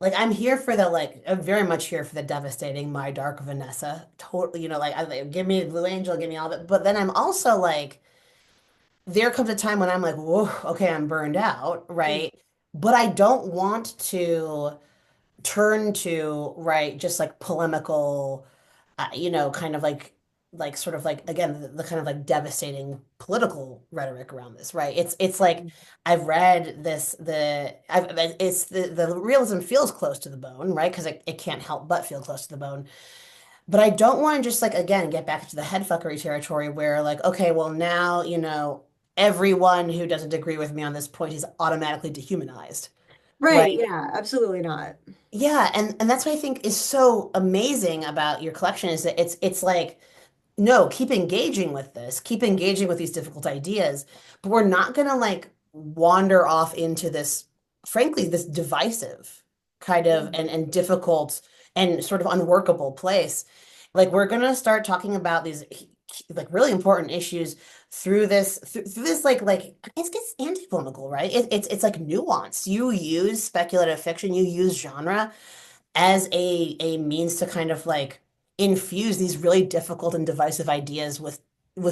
I'm here for I'm very much here for the devastating My Dark Vanessa. Totally, give me Blue Angel, give me all of it. But then I'm also like, there comes a time when I'm like, whoa, okay, I'm burned out, Mm. right? But I don't want to turn to, right, just like polemical, kind of like sort of like again the kind of like devastating political rhetoric around this, right? It's like I've read this it's the realism feels close to the bone, right? Because it can't help but feel close to the bone. But I don't want to just like again get back to the headfuckery territory where like, okay, well now, everyone who doesn't agree with me on this point is automatically dehumanized. Right, Right. yeah, absolutely not. Yeah, and that's what I think is so amazing about your collection is that it's like no, keep engaging with this, keep engaging with these difficult ideas, but we're not gonna like wander off into this, frankly, this divisive kind of Mm. and difficult and sort of unworkable place. Like we're gonna start talking about these like really important issues through this like it's anti-polemical, right? It's like nuance. You use speculative fiction, you use genre as a means to kind of like infuse these really difficult and divisive ideas with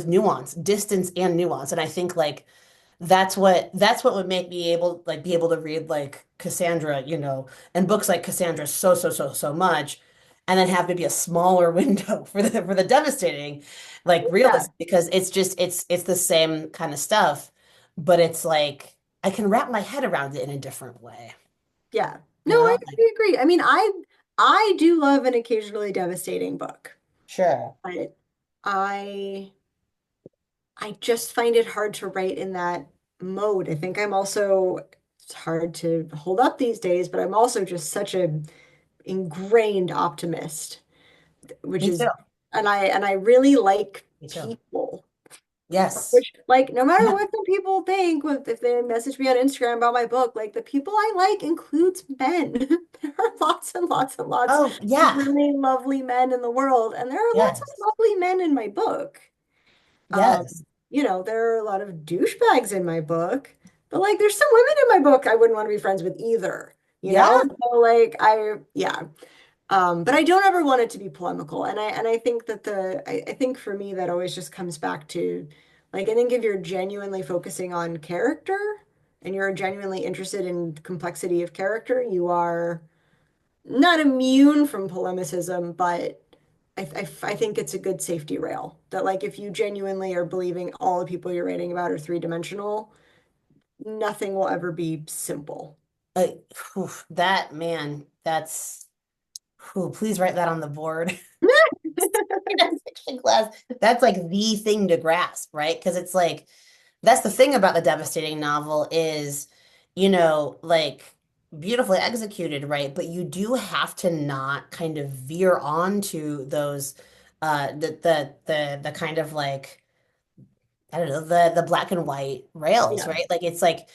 nuance, distance and nuance. And I think like that's what would make me be able to read like Cassandra, and books like Cassandra so much, and then have maybe a smaller window for the devastating like Yeah, realism because it's the same kind of stuff, but it's like I can wrap my head around it in a different way, yeah. No, you I know? Like, I agree. I mean, I do love an occasionally devastating book, sure. but I I just find it hard to write in that mode. I think I'm also, it's hard to hold up these days, but I'm also just such a ingrained optimist, which Me is, too. and I really like Me too. people. Yes. Which, like, no matter Yeah. what some people think, if they message me on Instagram about my book, like, the people I like includes men. There are lots and lots and lots Oh, of yeah. really lovely men in the world, and there are lots of Yes. lovely men in my book. Um, Yes. there are a lot of douchebags in my book, but like, there's some women in my book I wouldn't want to be friends with either. Yeah. So like, yeah. But I don't ever want it to be polemical. And I think that I think for me that always just comes back to like I think if you're genuinely focusing on character and you're genuinely interested in complexity of character, you are not immune from polemicism, but I think it's a good safety rail. That like if you genuinely are believing all the people you're writing about are three-dimensional, nothing will ever be simple. Uh, that man, please write that on the board. Fiction class. That's like the thing to grasp, right? Because it's like that's the thing about the devastating novel is, like beautifully executed, right? But you do have to not kind of veer onto those the kind of like I don't know, the black and white rails, Yeah. right? Like it's like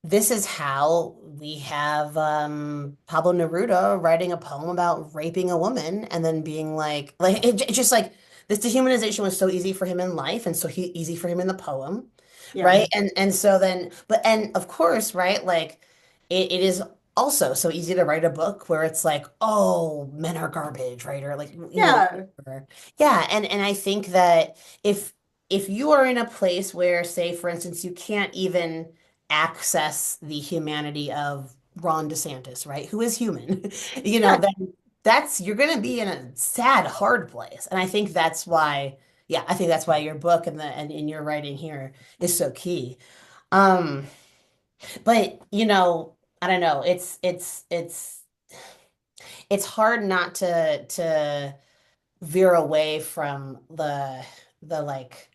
this is how we have Pablo Neruda writing a poem about raping a woman and then being it's just like this dehumanization was so easy for him in life and so easy for him in the poem, Yeah. right? And so then, but and of course, right? Like it is also so easy to write a book where it's like, oh, men are garbage, right? Or like Yeah. whatever. Yeah, and I think that if you are in a place where, say, for instance, you can't even access the humanity of Ron DeSantis, right? Who is human, Yeah. then you're going to be in a sad, hard place. And I think that's why, yeah, I think that's why your book and in your writing here is so key. Um, but I don't know. It's hard not to veer away from the like,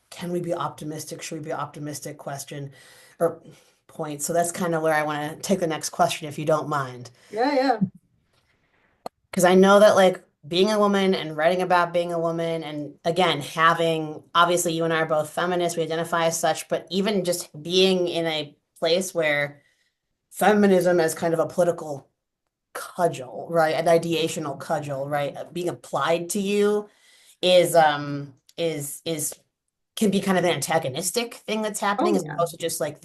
can we be optimistic? Should we be optimistic question or point? So that's kind of where I want to take the next question, if you don't mind. Yeah. Yeah. Because I know that like being a woman and writing about being a woman, and again, having obviously you and I are both feminists, we identify as such, but even just being in a place where feminism as kind of a political cudgel, right? An ideational cudgel, right? Being applied to you is can be kind of an antagonistic thing that's happening Oh as yeah. opposed to just like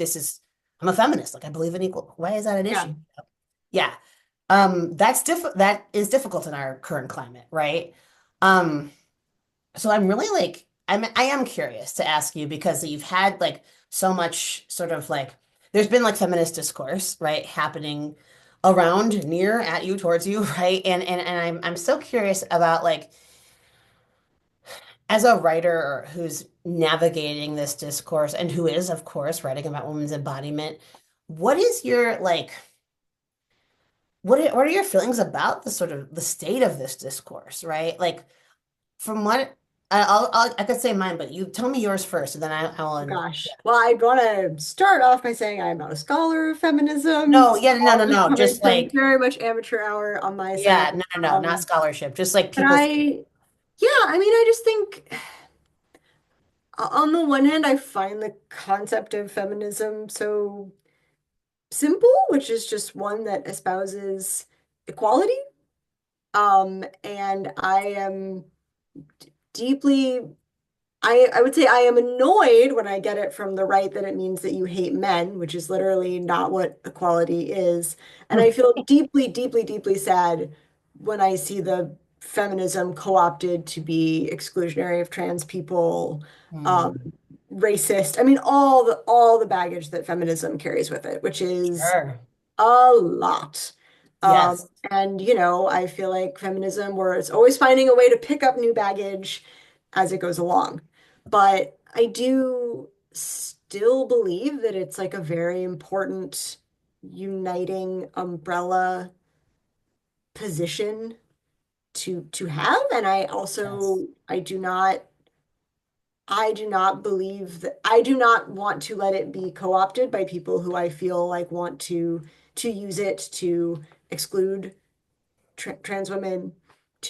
I'm a feminist, like I believe in equal. Why is that an Yeah. issue? Yeah. That is difficult in our current climate, right? Um, so I'm really like I am curious to ask you because you've had like so much sort of like there's been like feminist discourse, right, happening around, near, at you, towards you, right? And I'm so curious about like as a writer who's navigating this discourse and who is, of course, writing about women's embodiment, what is your like what are your feelings about the sort of the state of this discourse, right? Like from what I could say mine, but you tell me yours first, and then I will. Gosh. Well, I'd want to start off by saying I'm not a scholar of feminism. No, So yeah, no, no, this is no, coming just from like very much amateur hour on my side. yeah, no, no, no, not scholarship, just like But people. yeah, I mean, I just think on the one hand, I find the concept of feminism so simple, which is just one that espouses equality. And I am deeply I would say I am annoyed when I get it from the right that it means that you hate men, which is literally not what equality is. And I feel deeply, deeply, deeply sad when I see the feminism co-opted to be exclusionary of trans people, um, Hmm, racist. I mean, all the baggage that feminism carries with it, which is sure. a lot. Yes. And I feel like feminism, where it's always finding a way to pick up new baggage as it goes along. But I do still believe that it's like a very important uniting umbrella position to have. And I Yes. also I do not believe that I do not want to let it be co-opted by people who I feel like want to use it to exclude trans women,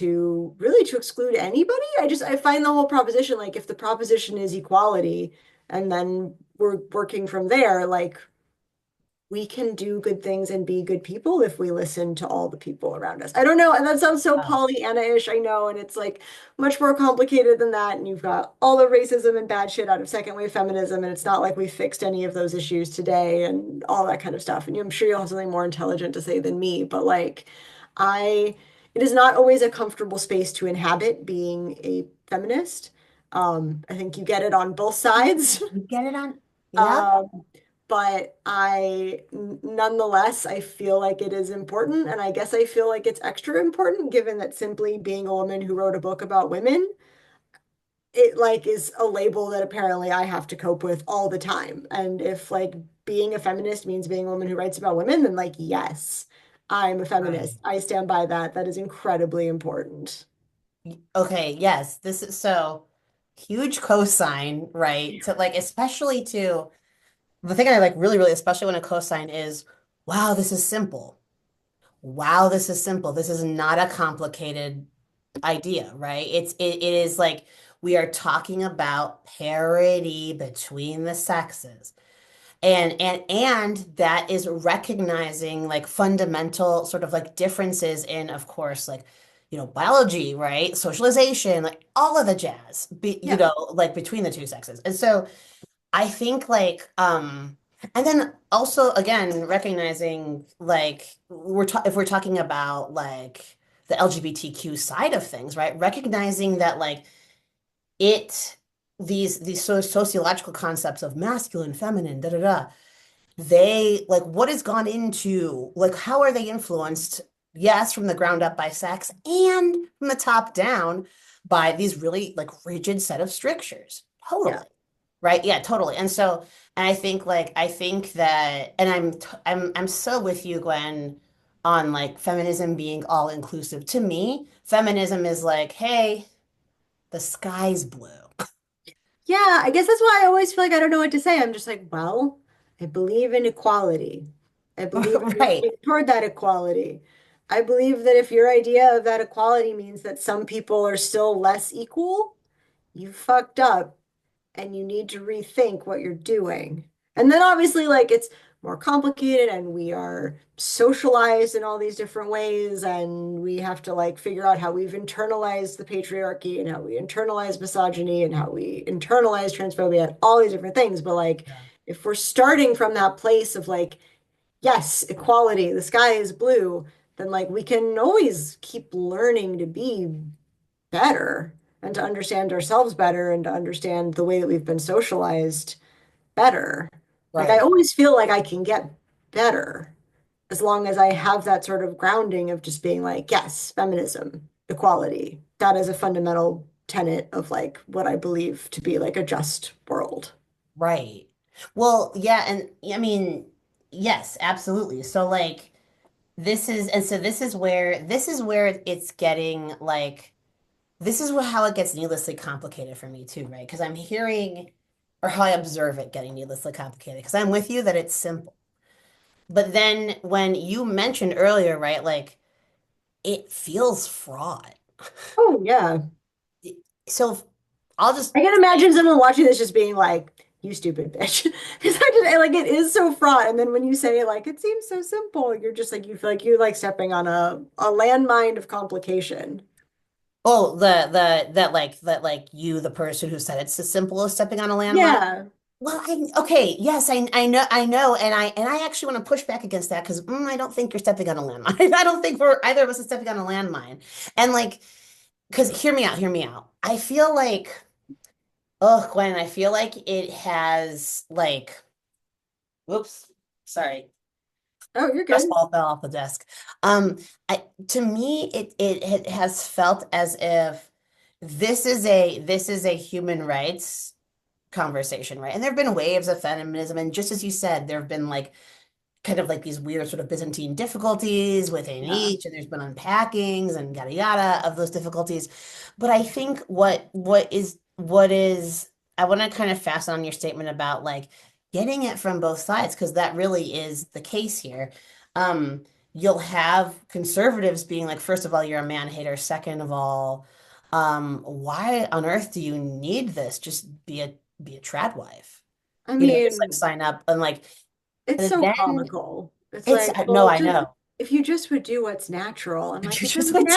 to really to exclude anybody. I find the whole proposition, like if the proposition is equality and then we're working from there, like we can do good things and be good people if we listen to all the people around us. I don't know, and that sounds so Oh, Pollyanna-ish, I know, and it's like much more complicated than that. And you've got all the racism and bad shit out of second wave feminism, and it's not like we fixed any of those issues today and all that kind of stuff. And I'm sure you'll have something more intelligent to say than me, but like I it is not always a comfortable space to inhabit being a feminist. I think you get it on both sides. you get it on? Yep. Um, but nonetheless, I feel like it is important, and I guess I feel like it's extra important given that simply being a woman who wrote a book about women, it like is a label that apparently I have to cope with all the time. And if like being a feminist means being a woman who writes about women, then like yes, I'm a Right. feminist. I stand by that. That is incredibly important. Okay, yes, this is so huge cosign, right? To like, especially to the thing I like really, really, especially when a cosign is, wow, this is simple. Wow, this is simple. This is not a complicated idea, right? It is like we are talking about parity between the sexes. And that is recognizing like fundamental sort of like differences in, of course, like, biology, right? Socialization, like all of the jazz, Yeah. like between the two sexes. And so I think like and then also again recognizing like if we're talking about like the LGBTQ side of things, right? Recognizing that like it these sociological concepts of masculine, feminine, da da da, they like what has gone into like how are they influenced, yes, from the ground up by sex and from the top down by these really like rigid set of strictures. Yeah. Totally. Right? Yeah, totally. And so, and I think that, and I'm so with you, Gwen, on like feminism being all inclusive. To me, feminism is like, hey, the sky's blue. Yeah, I guess that's why I always feel like I don't know what to say. I'm just like, well, I believe in equality. I believe in Right. working toward that equality. I believe that if your idea of that equality means that some people are still less equal, you fucked up and you need to rethink what you're doing. And then obviously, like, it's more complicated and we are socialized in all these different ways. And we have to, like, figure out how we've internalized the patriarchy and how we internalize misogyny and how we internalize transphobia and all these different things. But, like, Yeah. if we're starting from that place of, like, yes, equality, the sky is blue, then, like, we can always keep learning to be better and to understand ourselves better and to understand the way that we've been socialized better. Like I Right. always feel like I can get better as long as I have that sort of grounding of just being like, yes, feminism, equality. That is a fundamental tenet of like what I believe to be like a just world. Right. Well, yeah, and I mean, yes, absolutely. So like this is where it's getting like this is how it gets needlessly complicated for me too, right? Because I'm hearing, or how I observe it getting needlessly complicated, because I'm with you that it's simple. But then when you mentioned earlier, right, like it feels fraught. Oh, yeah. So I'll just I can say, imagine someone watching this just being like, you stupid bitch. Because like it is so fraught. And then when you say like it seems so simple, you're just like you feel like you're like stepping on a landmine of complication. oh, that like you, the person who said it's as simple as stepping on a landmine. Yeah. Well, okay, yes, I know, and I actually want to push back against that because I don't think you're stepping on a landmine. I don't think we're either of us is stepping on a landmine. And like, because hear me out. I feel like, oh, Gwen, I feel like it has like, whoops, sorry, Oh, you're stress good. ball fell off the desk. Um, to me, it has felt as if this is a human rights conversation, right? And there have been waves of feminism, and just as you said, there have been like kind of like these weird sort of Byzantine difficulties within Yeah. each, and there's been unpackings and yada yada of those difficulties. But I think what is I want to kind of fasten on your statement about like getting it from both sides, because that really is the case here. Um, you'll have conservatives being like, first of all, you're a man hater. Second of all, why on earth do you need this? Just be a trad wife. I Just like mean, sign up and like, it's and so then comical. It's it's like, no, well, I just know. if you just would do what's natural. I'm like, You just went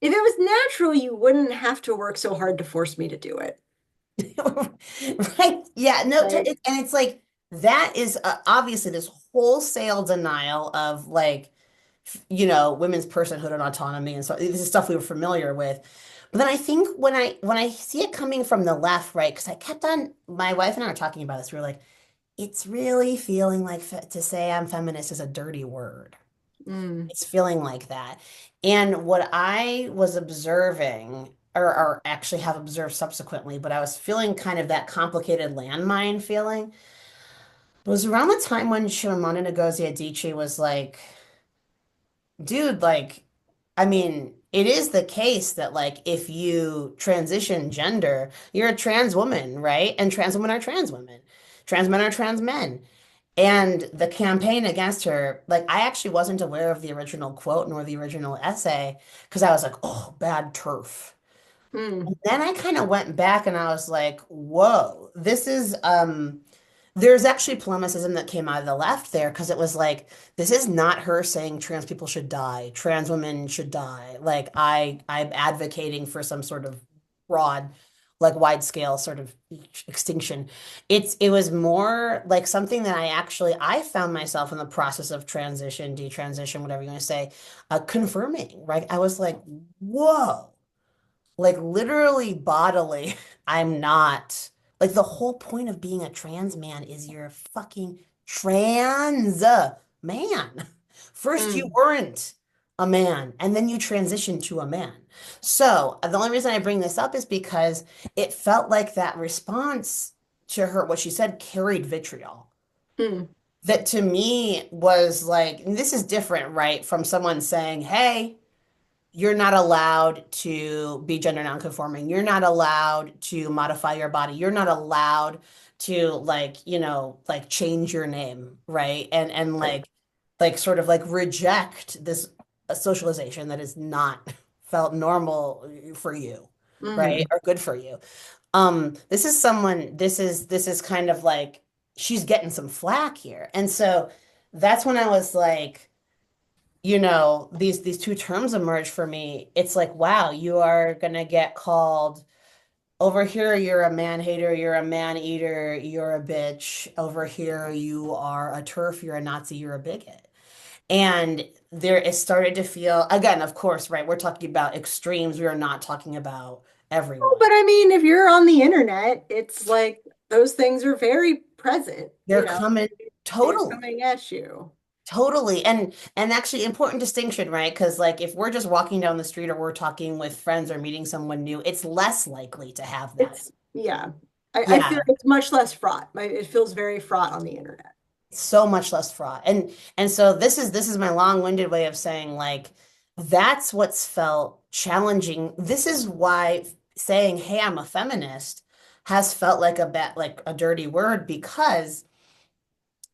if it was natural, you wouldn't have to work so hard to force me to do it. right. Yeah, no, Like, and it's like that is obviously this wholesale denial of like, women's personhood and autonomy and so this is stuff we were familiar with. But then I think when I see it coming from the left, right? Because I kept on, my wife and I were talking about this. We were like, it's really feeling like to say I'm feminist is a dirty word. mm, It's feeling like that. And what I was observing, or actually have observed subsequently, but I was feeling kind of that complicated landmine feeling, was around the time when Shimamanda Ngozi Adichie was like, dude, like, I mean, it is the case that like if you transition gender, you're a trans woman, right? And trans women are trans women. Trans men are trans men. And the campaign against her, like I actually wasn't aware of the original quote nor the original essay because I was like, oh, bad turf. mm, And then I kind of went back and I was like, whoa, this is there's actually polemicism that came out of the left there because it was like, this is not her saying trans people should die, trans women should die. Like I'm advocating for some sort of broad, like wide scale sort of extinction. It was more like something that I found myself in the process of transition, detransition, whatever you want to say, confirming, right? I was like, whoa. Like literally bodily, I'm not. Like the whole point of being a trans man is you're a fucking trans man. First you mm, weren't a man and then you transitioned to a man. So the only reason I bring this up is because it felt like that response to her, what she said, carried vitriol. mm, That to me was like, and this is different, right, from someone saying, hey, you're not allowed to be gender nonconforming. You're not allowed to modify your body. You're not allowed to like, like change your name, right? And right. like sort of like reject this socialization that is not felt normal for you, right? Mm, Or good for you. This is kind of like she's getting some flack here. And so that's when I was like, these two terms emerge for me. It's like, wow, you are gonna get called over here, you're a man hater, you're a man eater, you're a bitch. Over here, you are a turf, you're a Nazi, you're a bigot. And there it started to feel, again, of course, right? We're talking about extremes. We are not talking about well, everyone. but I mean, if you're on the internet, it's like those things are very present, They're coming they're totally. coming at you. Totally. And actually important distinction, right? Because like if we're just walking down the street or we're talking with friends or meeting someone new, it's less likely to have that. Yeah. I feel Yeah, it's much less fraught. It feels very fraught on the internet. so much less fraught. And so this is my long-winded way of saying like that's what's felt challenging. This is why saying, "Hey, I'm a feminist" has felt like a dirty word because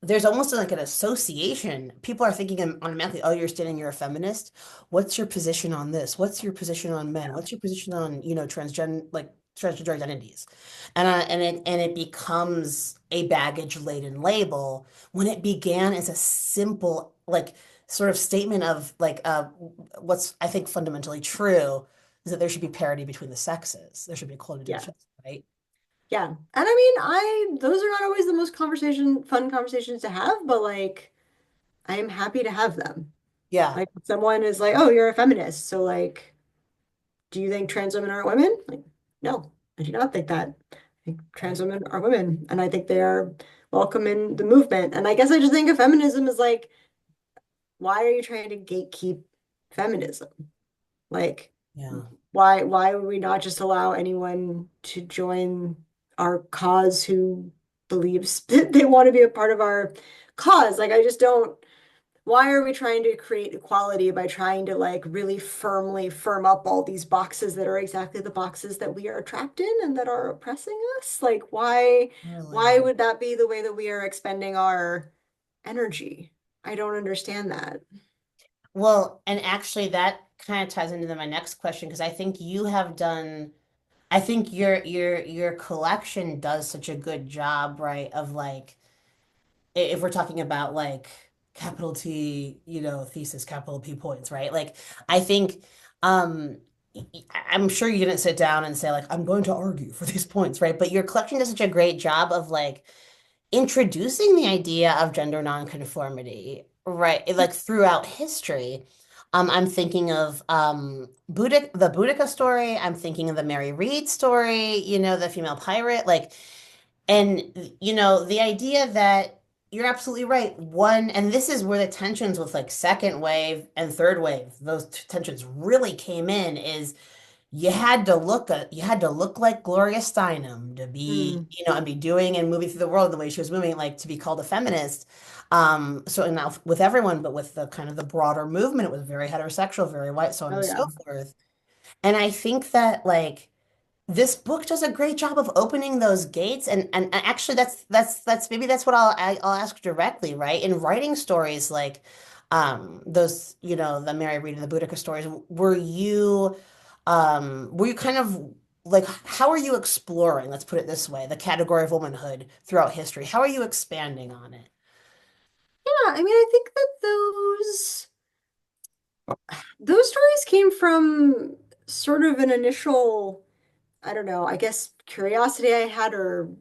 there's almost like an association. People are thinking automatically, oh, you're a feminist. What's your position on this? What's your position on men? What's your position on, transgender identities? And it becomes a baggage laden label when it began as a simple, like, sort of statement of like what's I think fundamentally true is that there should be parity between the sexes. There should be equality between the Yeah. sexes, right? Yeah. And I mean, those are not always the most fun conversations to have, but like I am happy to have them. Yeah. Like someone is like, "Oh, you're a feminist." So like, do you think trans women aren't women? Like, no, I do not think that. I think trans Right. women are women, and I think they are welcome in the movement. And I guess I just think of feminism as like, why are you trying to gatekeep feminism? Like, Yeah. why would we not just allow anyone to join our cause who believes that they want to be a part of our cause? Like, I just don't. Why are we trying to create equality by trying to like really firmly firm up all these boxes that are exactly the boxes that we are trapped in and that are oppressing us? Like, why Really. would that be the way that we are expending our energy? I don't understand that. Well, and actually that kind of ties into my next question because I think your collection does such a good job, right, of like if we're talking about like capital T, thesis, capital P points, right? Like I think um I'm sure you didn't sit down and say like I'm going to argue for these points, right? But your collection does such a great job of like introducing the idea of gender nonconformity, right? Like throughout history. I'm thinking of the Boudica story. I'm thinking of the Mary Read story, the female pirate. Like, and the idea that you're absolutely right. One, and this is where the tensions with like second wave and third wave, those tensions really came in, is you had to look like Gloria Steinem to be, Mm. and be doing and moving through the world the way she was moving, like to be called a feminist. So now with everyone, but with the kind of the broader movement, it was very heterosexual, very white, so on Oh and yeah. so forth. And I think that like this book does a great job of opening those gates, and actually that's maybe that's what I'll ask directly, right? In writing stories like those, the Mary Read and the Boudica stories, were you kind of like how are you exploring, let's put it this way, the category of womanhood throughout history? How are you expanding on it? Yeah, I mean, I think that those stories came from sort of an initial, I don't know, I guess curiosity I had, or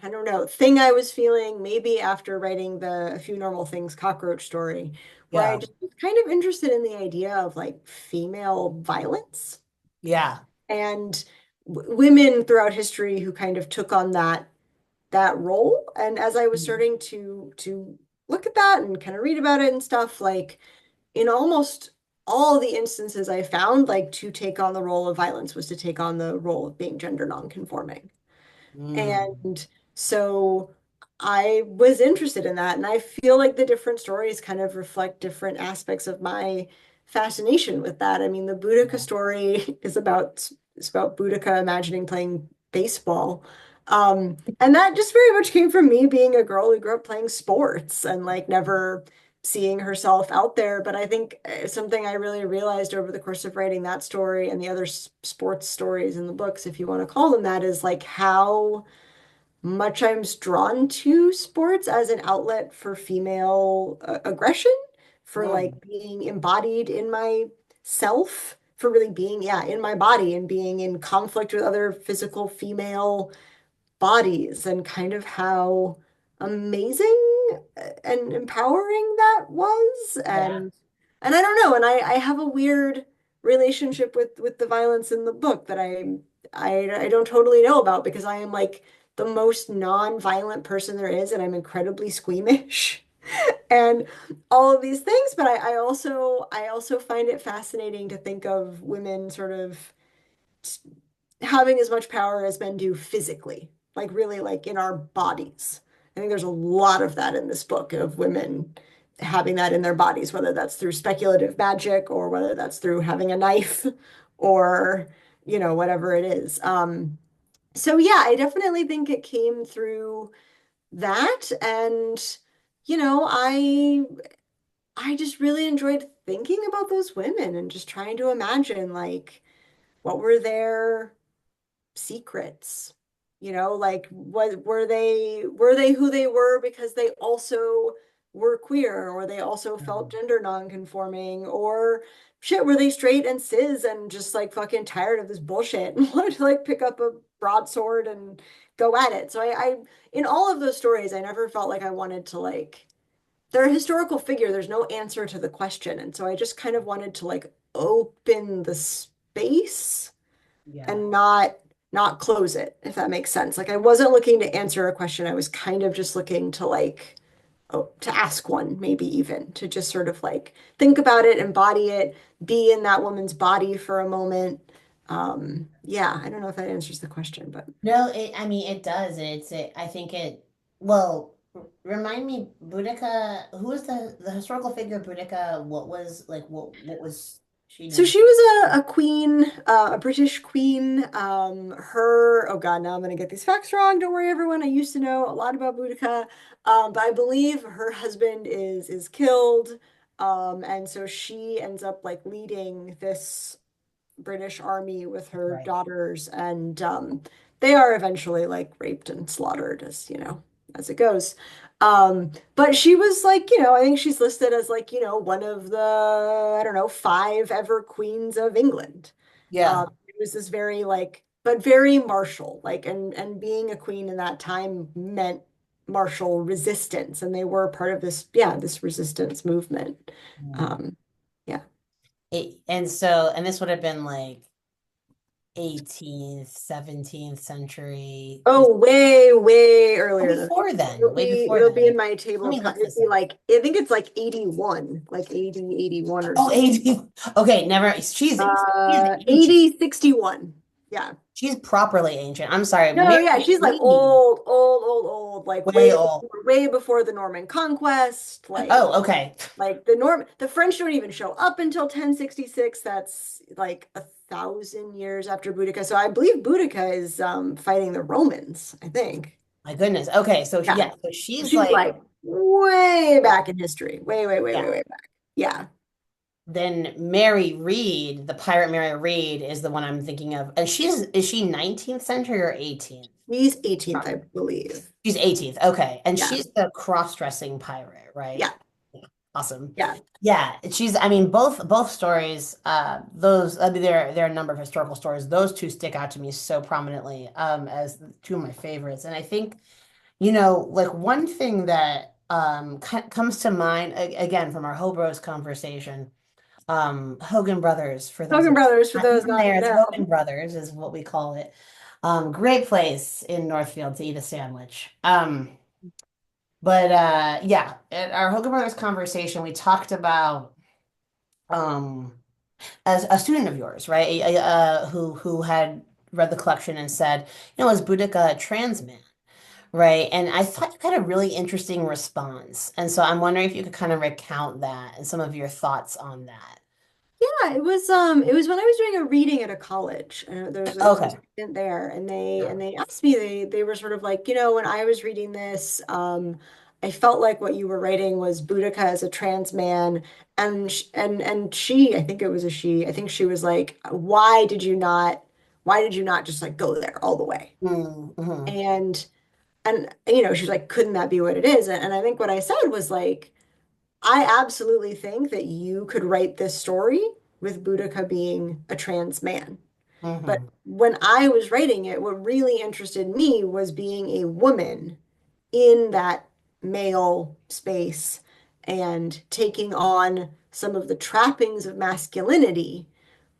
I don't know, thing I was feeling maybe after writing the A Few Normal Things cockroach story, where I Yeah. just was kind of interested in the idea of like female violence Yeah. and women throughout history who kind of took on that role. And as I was Mhm. starting to look at that and kind of read about it and stuff, like in almost all the instances I found, like to take on the role of violence was to take on the role of being gender nonconforming. Mm. And so I was interested in that. And I feel like the different stories kind of reflect different aspects of my fascination with that. I mean, the Boudica Yeah. story is about Boudica imagining playing baseball. And that just very much came from me being a girl who grew up playing sports and like never seeing herself out there. But I think something I really realized over the course of writing that story and the other sports stories in the books, if you want to call them that, is like how much I'm drawn to sports as an outlet for female aggression, for like Mm. being embodied in myself, for really being, yeah, in my body and being in conflict with other physical female bodies, and kind of how amazing and empowering that was. Yeah. And I don't know, and I have a weird relationship with the violence in the book that I don't totally know about, because I am like the most non-violent person there is, and I'm incredibly squeamish and all of these things. But I also find it fascinating to think of women sort of having as much power as men do physically, like really like in our bodies. I think there's a lot of that in this book of women having that in their bodies, whether that's through speculative magic or whether that's through having a knife or, whatever it is. So yeah, I definitely think it came through that. And, I just really enjoyed thinking about those women and just trying to imagine like what were their secrets. Like what were they who they were because they also were queer, or they also felt Mm. gender nonconforming, or shit, were they straight and cis and just like fucking tired of this bullshit and wanted to like pick up a broadsword and go at it. So I in all of those stories, I never felt like I wanted to like, they're a historical figure, there's no answer to the question. And so I just kind of wanted to like open the space Yeah. and not close it, if that makes sense. Like I wasn't looking to answer a question. I was kind of just looking to like, oh, to ask one, maybe even to just sort of like think about it, embody it, be in that woman's body for a moment. Yeah, I don't know if that answers the question, but No, I mean, it does. I think well, remind me, Boudica, who was the historical figure of Boudica? What was she so known she for? was a queen, a British queen. Oh God, now I'm gonna get these facts wrong. Don't worry, everyone. I used to know a lot about Boudica, but I believe her husband is killed. And so she ends up like leading this British army with her Right. daughters, and they are eventually like raped and slaughtered, as you know, as it goes. But she was like, I think she's listed as like, one of the, I don't know, five ever queens of England. Yeah. It was this very like, but very martial, like, and being a queen in that time meant martial resistance, and they were part of this, yeah, this resistance movement. Mm. Um, yeah. And this would have been like 18th, 17th century. Oh, way, way Oh, earlier than that. before then, way before It'll be in then. my Let table me of look it'd this be up. like I think it's like 81, like 80, 81 or Oh, something. 80. Okay, never. She's ancient. 80, 61. Yeah. She's properly ancient. I'm sorry. No, Mary yeah, she's like Read, old, like way old. way before the Norman Conquest, Oh, okay. like the French don't even show up until 1066. That's like 1,000 years after Boudica. So I believe Boudica is fighting the Romans, I think. My goodness. Okay, so Yeah. yeah, so she's She's like, like way back in history. Way, way, way, way, yeah. way back. Yeah. Then Mary Read, the pirate Mary Read, is the one I'm thinking of. And is she 19th century or 18th? She's 18th, I believe. She's 18th. Okay. And Yeah. she's the cross-dressing pirate, right? Yeah. Awesome. Yeah. Yeah, I mean, both stories, I mean, there are a number of historical stories. Those two stick out to me so prominently, as two of my favorites. And I think, like one thing that comes to mind again from our Hobros conversation, Hogan Brothers, for those Hogan of you Brothers, for not those not there, it's there. Hogan Brothers is what we call it. Great place in Northfield to eat a sandwich. But yeah, at our Hogan Brothers conversation, we talked about um as a student of yours, right? Who had read the collection and said, is Boudica a trans man? Right. And I thought you had a really interesting response. And so I'm wondering if you could kind of recount that and some of your thoughts on that. Yeah, it was when I was doing a reading at a college. There was a Okay. student there, and they asked me, they were sort of like, when I was reading this, I felt like what you were writing was Boudica as a trans man, and she, I think it was a she, I think she was like, why did you not just like go there all the way? Mm-hmm. And she's like, couldn't that be what it is? And I think what I said was like, I absolutely think that you could write this story with Boudica being a trans man. But Mm-hmm. when I was writing it, what really interested me was being a woman in that male space and taking on some of the trappings of masculinity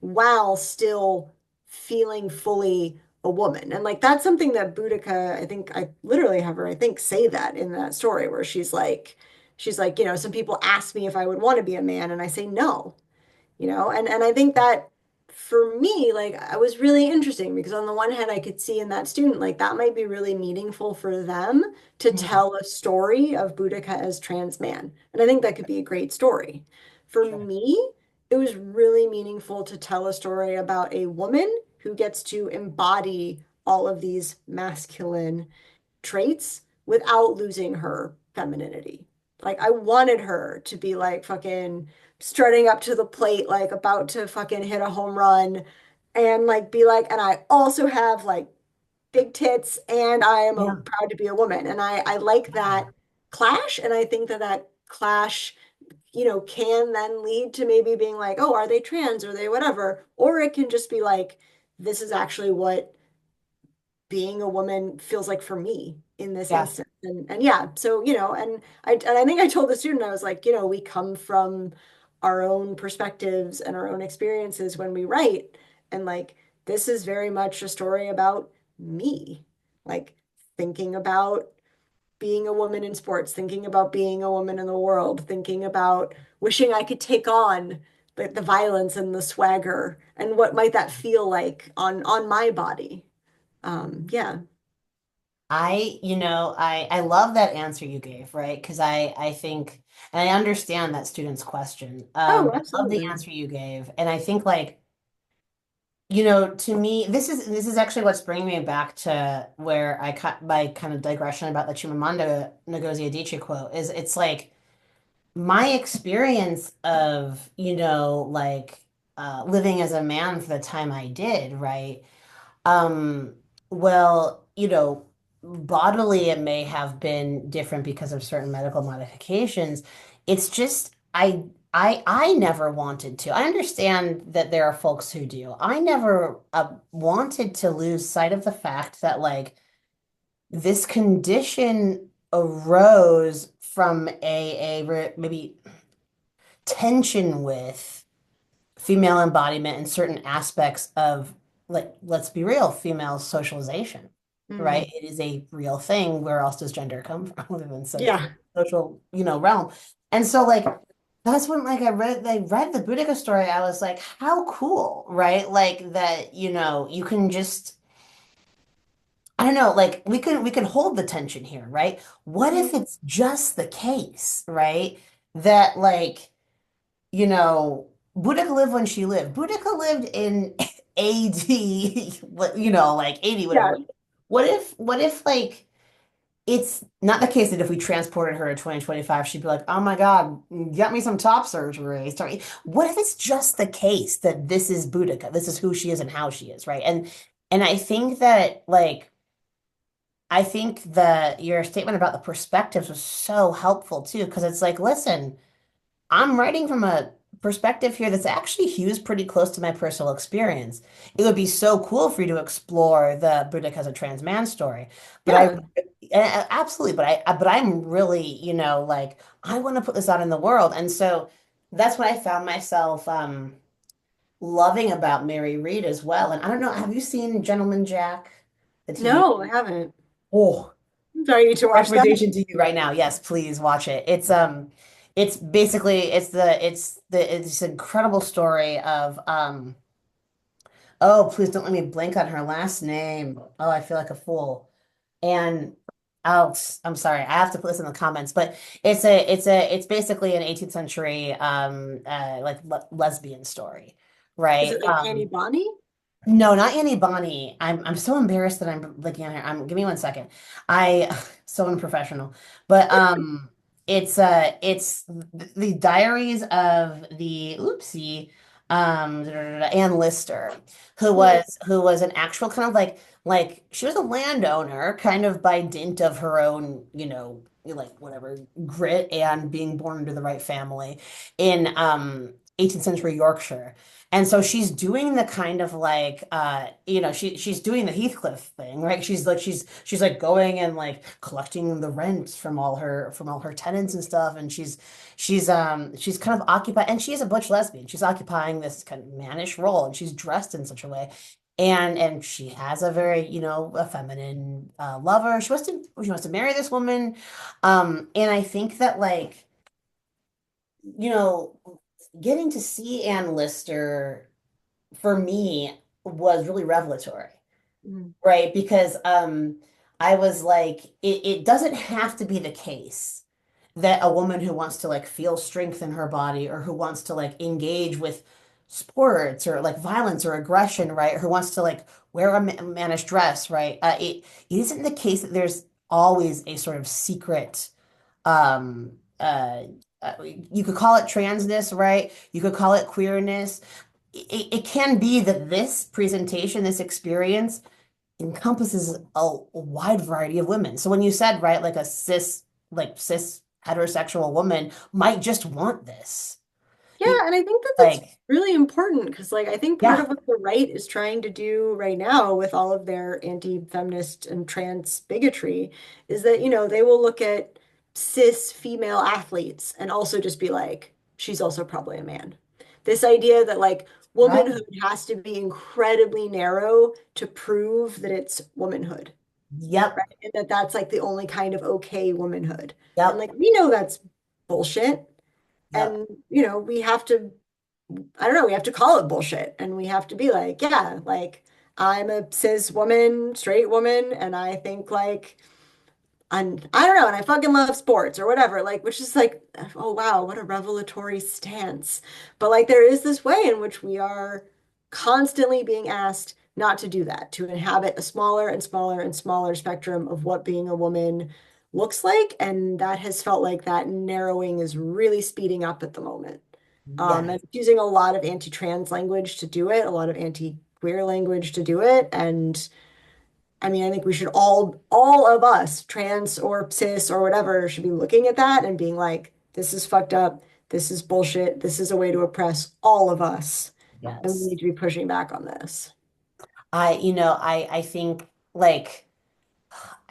while still feeling fully a woman. And like that's something that Boudica, I think I literally have her, I think, say that in that story where she's like, some people ask me if I would want to be a man, and I say no, and I think that for me, like I was really interesting because on the one hand I could see in that student like that might be really meaningful for them to Mm-hmm. tell a story of Boudica as trans man, and I think that could be a great story. For Sure. me, it was really meaningful to tell a story about a woman who gets to embody all of these masculine traits without losing her femininity. Like I wanted her to be like fucking strutting up to the plate, like about to fucking hit a home run and like be like, and I also have like big tits and I am Yeah. proud to be a woman. And I like that clash. And I think that that clash, can then lead to maybe being like, oh, are they trans? Or are they whatever? Or it can just be like, this is actually what being a woman feels like for me in this Yeah. instance. And yeah, so and I think I told the student, I was like, we come from our own perspectives and our own experiences when we write. And like this is very much a story about me. Like thinking about being a woman in sports, thinking about being a woman in the world, thinking about wishing I could take on the violence and the swagger and what might that feel like on my body. Yeah. I love that answer you gave, right? Because I think, and I understand that student's question. Oh, I love the absolutely. answer you gave, and I think like, to me, this is actually what's bringing me back to where I cut my kind of digression about the Chimamanda Ngozi Adichie quote is it's like my experience of, like living as a man for the time I did, right? Um, well, bodily it may have been different because of certain medical modifications. It's just I never wanted to. I understand that there are folks who do. I never wanted to lose sight of the fact that like this condition arose from maybe tension with female embodiment and certain aspects of, like, let's be real, female socialization, right? Mm. It is a real thing. Where else does gender come from other than Yeah. social, realm? And so like that's when like I read the Boudica story, I was like, how cool, right? Like that, you can just I don't know, like we can hold the tension here, right? What if Mhm. it's just the case, right? That like Boudica lived when she lived. Boudica lived in AD, like 80, Yeah. whatever. What if, like, it's not the case that if we transported her to 2025, she'd be like, oh my God, get me some top surgery. What if it's just the case that this is Boudica? This is who she is and how she is, right? And I think that, like, I think that your statement about the perspectives was so helpful too, because it's like, listen, I'm writing from a perspective here that's actually hews pretty close to my personal experience. It would be so cool for you to explore the Buddha as a trans man story, but Yeah. absolutely, but I'm really, like I want to put this out in the world, and so that's what I found myself loving about Mary Read as well. And I don't know, have you seen Gentleman Jack, the TV? No, I haven't. Oh, So I need to watch that. recommendation to you right now. Yes, please watch it. It's basically it's this incredible story of oh, please don't let me blank on her last name. Oh, I feel like a fool. And oh, I'm sorry. I have to put this in the comments, but it's basically an 18th century like lesbian story, Is right? it like Annie Bonny? No, not Annie Bonny. I'm so embarrassed that I'm looking at her. Give me one second. I so unprofessional. But it's the diaries of the oopsie Anne Lister, Mm. who was an actual kind of like she was a landowner kind of by dint of her own, like whatever grit and being born into the right family in 18th century Yorkshire. And so she's doing the kind of like she's doing the Heathcliff thing, right? She's like going and like collecting the rent from all her tenants and stuff, and she's kind of occupied, and she is a butch lesbian. She's occupying this kind of mannish role, and she's dressed in such a way. And she has a very, a feminine lover. She wants to marry this woman. And I think that like, you know, getting to see Anne Lister for me was really revelatory, Mm. right? Because I was like, it doesn't have to be the case that a woman who wants to like feel strength in her body or who wants to like engage with sports or like violence or aggression, right? Who wants to like wear a mannish dress, right? It isn't the case that there's always a sort of secret um uh you could call it transness, right? You could call it queerness. It can be that this presentation, this experience encompasses a wide variety of women. So when you said, right, like cis heterosexual woman might just want this. Yeah, You- and I think that that's Like, really important because, like, I think part yeah, of what the right is trying to do right now with all of their anti-feminist and trans bigotry is that, they will look at cis female athletes and also just be like, she's also probably a man. This idea that, like, right. womanhood has to be incredibly narrow to prove that it's womanhood, Yep, right? And that that's like the only kind of okay womanhood. And, yep, like, we know that's bullshit. yep. And, we have to I don't know, we have to call it bullshit and we have to be like, yeah, like I'm a cis woman, straight woman, and I think like I don't know, and I fucking love sports or whatever, like which is like, oh wow, what a revelatory stance. But like there is this way in which we are constantly being asked not to do that, to inhabit a smaller and smaller and smaller spectrum of what being a woman looks like. And that has felt like that narrowing is really speeding up at the moment. And Yes. it's using a lot of anti-trans language to do it, a lot of anti-queer language to do it. And I mean, I think we should all of us, trans or cis or whatever, should be looking at that and being like, this is fucked up. This is bullshit. This is a way to oppress all of us. And we Yes. need to be pushing back on this. I think like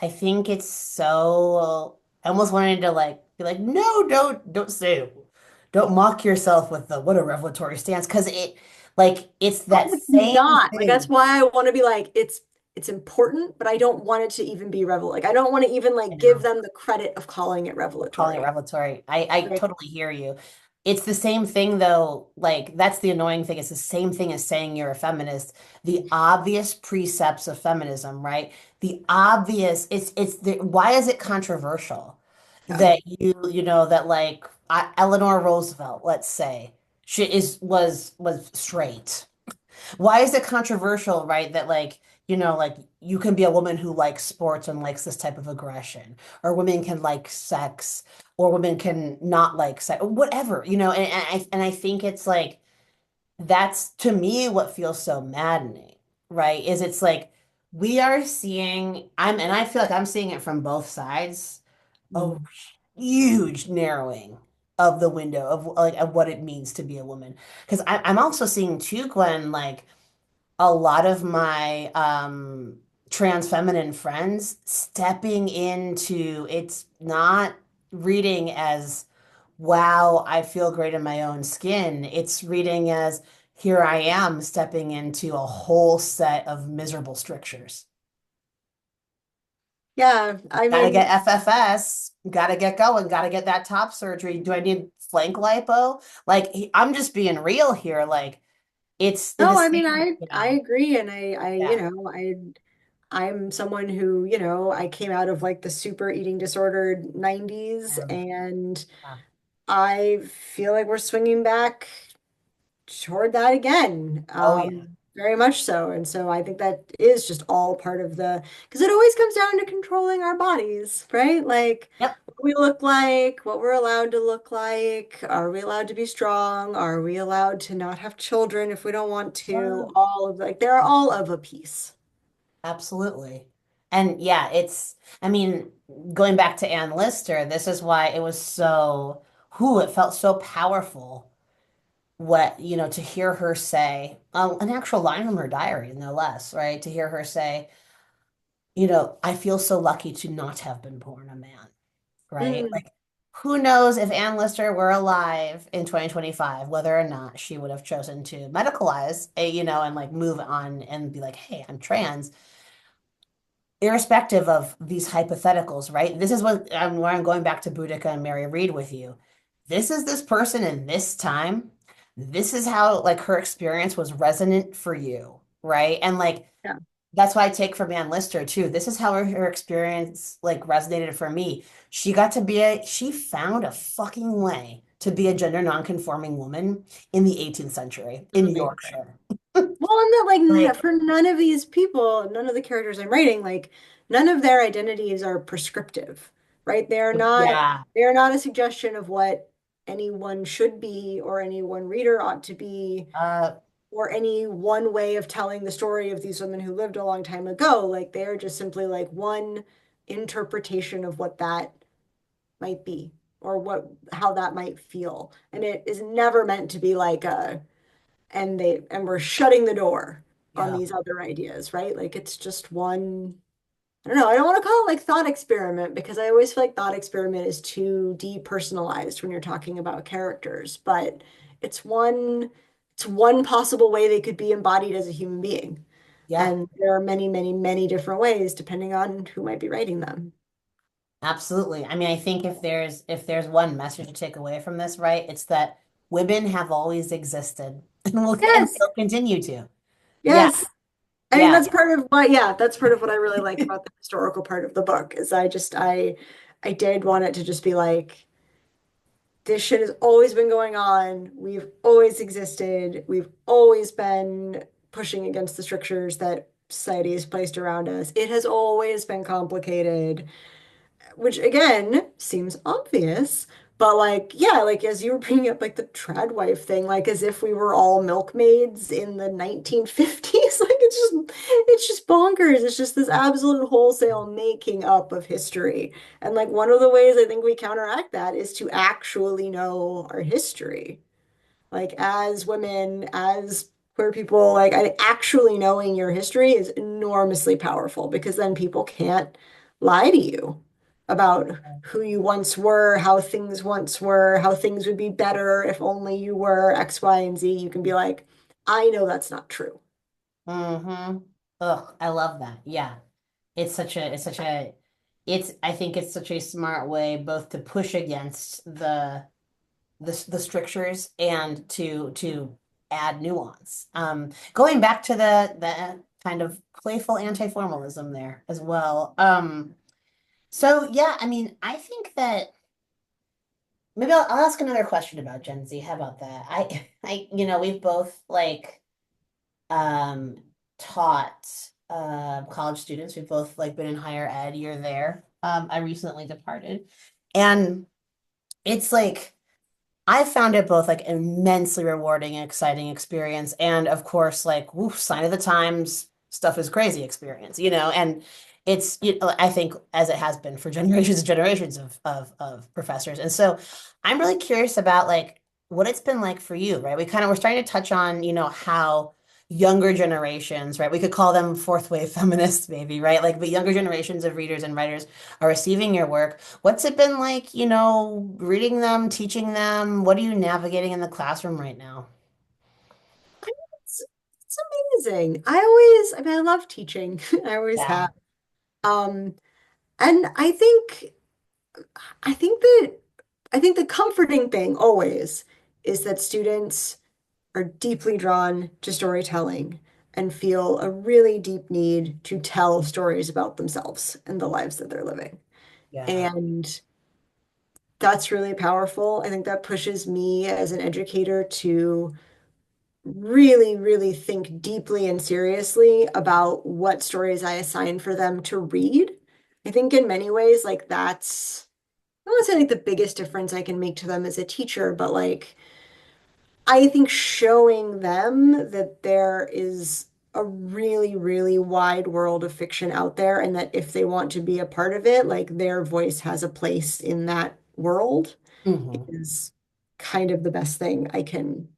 I think it's so I almost wanted to like be like, no, don't say don't mock yourself with the what a revelatory stance because it's that Oh, it's same not. Like that's thing. why I want to be like, it's important, but I don't want it to even be revel. Like I don't want to even I like give know. them the credit of calling it Calling it revelatory. revelatory. I Right. totally hear you. It's the same thing though, like that's the annoying thing. It's the same thing as saying you're a feminist. The obvious precepts of feminism, right? The obvious, why is it controversial Yeah. that that like Eleanor Roosevelt, let's say, she was straight. Why is it controversial, right? That like you can be a woman who likes sports and likes this type of aggression, or women can like sex, or women can not like sex, whatever, and I think it's like that's to me what feels so maddening, right? Is it's like we are seeing, and I feel like I'm seeing it from both sides, a Mm. huge narrowing of the window of what it means to be a woman. Because I'm also seeing too, Gwen, like a lot of my trans feminine friends stepping into it's not reading as wow, I feel great in my own skin. It's reading as here I am stepping into a whole set of miserable strictures. Yeah. I Gotta mean, get FFS, gotta get going, gotta get that top surgery. Do I need flank lipo? Like, I'm just being real here. Like, it's the no, I mean, same, I agree. And yeah. I'm someone who, I came out of like the super eating disordered 90s Um, and yeah. I feel like we're swinging back toward that again. Oh, yeah. Very much so. And so I think that is just all part of because it always comes down to controlling our bodies, right? Like Yep. what we look like, what we're allowed to look like. Are we allowed to be strong? Are we allowed to not have children if we don't want to? Yeah. All of like, they're all of a piece. Absolutely. And yeah, I mean, going back to Anne Lister, this is why it was it felt so powerful to hear her say, an actual line from her diary, no less, right? To hear her say, I feel so lucky to not have been born a man, right? Mm, Like, who knows if Anne Lister were alive in 2025, whether or not she would have chosen to medicalize, and like move on and be like, hey, I'm trans irrespective of these hypotheticals, right? This is where I'm going back to Boudica and Mary Read with you. This is this person in this time. This is how like her experience was resonant for you, right? And like yeah. that's why I take from Ann Lister too. This is how her experience like resonated for me. She found a fucking way to be a gender nonconforming woman in the 18th century in Amazing. Yorkshire. Well, and that like Like, for none of these people, none of the characters I'm writing, like none of their identities are prescriptive, right? yeah, They are not a suggestion of what anyone should be or any one reader ought to be uh, or any one way of telling the story of these women who lived a long time ago. Like they are just simply like one interpretation of what that might be or how that might feel. And it is never meant to be like a and we're shutting the door on yeah, these other ideas, right? Like it's just one, I don't know, I don't want to call it like thought experiment because I always feel like thought experiment is too depersonalized when you're talking about characters, but it's one it's one possible way they could be embodied as a human being. yeah. And there are many, many, many different ways depending on who might be writing them. Absolutely. I mean, I think if there's one message to take away from this, right, it's that women have always existed and Yes. will continue to. Yeah, Yes. I mean, yeah, that's part of what I really like about the historical part of the book is I did want it to just be like, this shit has always been going on. We've always existed. We've always been pushing against the strictures that society has placed around us. It has always been complicated. which again seems obvious, but like, yeah, like as you were bringing up like the trad wife thing, like as if we were all milkmaids in the 1950s. Like it's just bonkers. It's just this absolute wholesale making up of history. And like one of the ways I think we counteract that is to actually know our history. Like as women, as queer people, like actually knowing your history is enormously powerful because then people can't lie to you about who you once were, how things once were, how things would be better if only you were X, Y, and Z. You can be like, I know that's not true. Mm-hmm. Ugh, I love that. Yeah. I think it's such a smart way both to push against the strictures and to add nuance. Going back to the kind of playful anti-formalism there as well. So yeah, I mean, I think that maybe I'll ask another question about Gen Z. How about that? We've both like um taught college students. We've both like been in higher ed. You're there. I recently departed. And it's like I found it both like immensely rewarding and exciting experience, and of course, like woof, sign of the times, stuff is crazy experience, and I think as it has been for generations and generations of professors. And so I'm really curious about like what it's been like for you, right? We're starting to touch on, how younger generations, right? We could call them fourth wave feminists, maybe, right? Like, but younger generations of readers and writers are receiving your work. What's it been like, reading them, teaching them? What are you navigating in the classroom right now? It's, it's amazing. I mean, I love teaching. I always Yeah, have. Um, and I think that I think the comforting thing always is that students are deeply drawn to storytelling and feel a really deep need to tell stories about themselves and the lives that they're living. yeah, And that's really powerful. I think that pushes me as an educator to really, really think deeply and seriously about what stories I assign for them to read. I think in many ways, like that's, I don't want to say like the biggest difference I can make to them as a teacher, but like I think showing them that there is a really, really wide world of fiction out there, and that if they want to be a part of it, like their voice has a place in that world hmm is kind of the best thing I can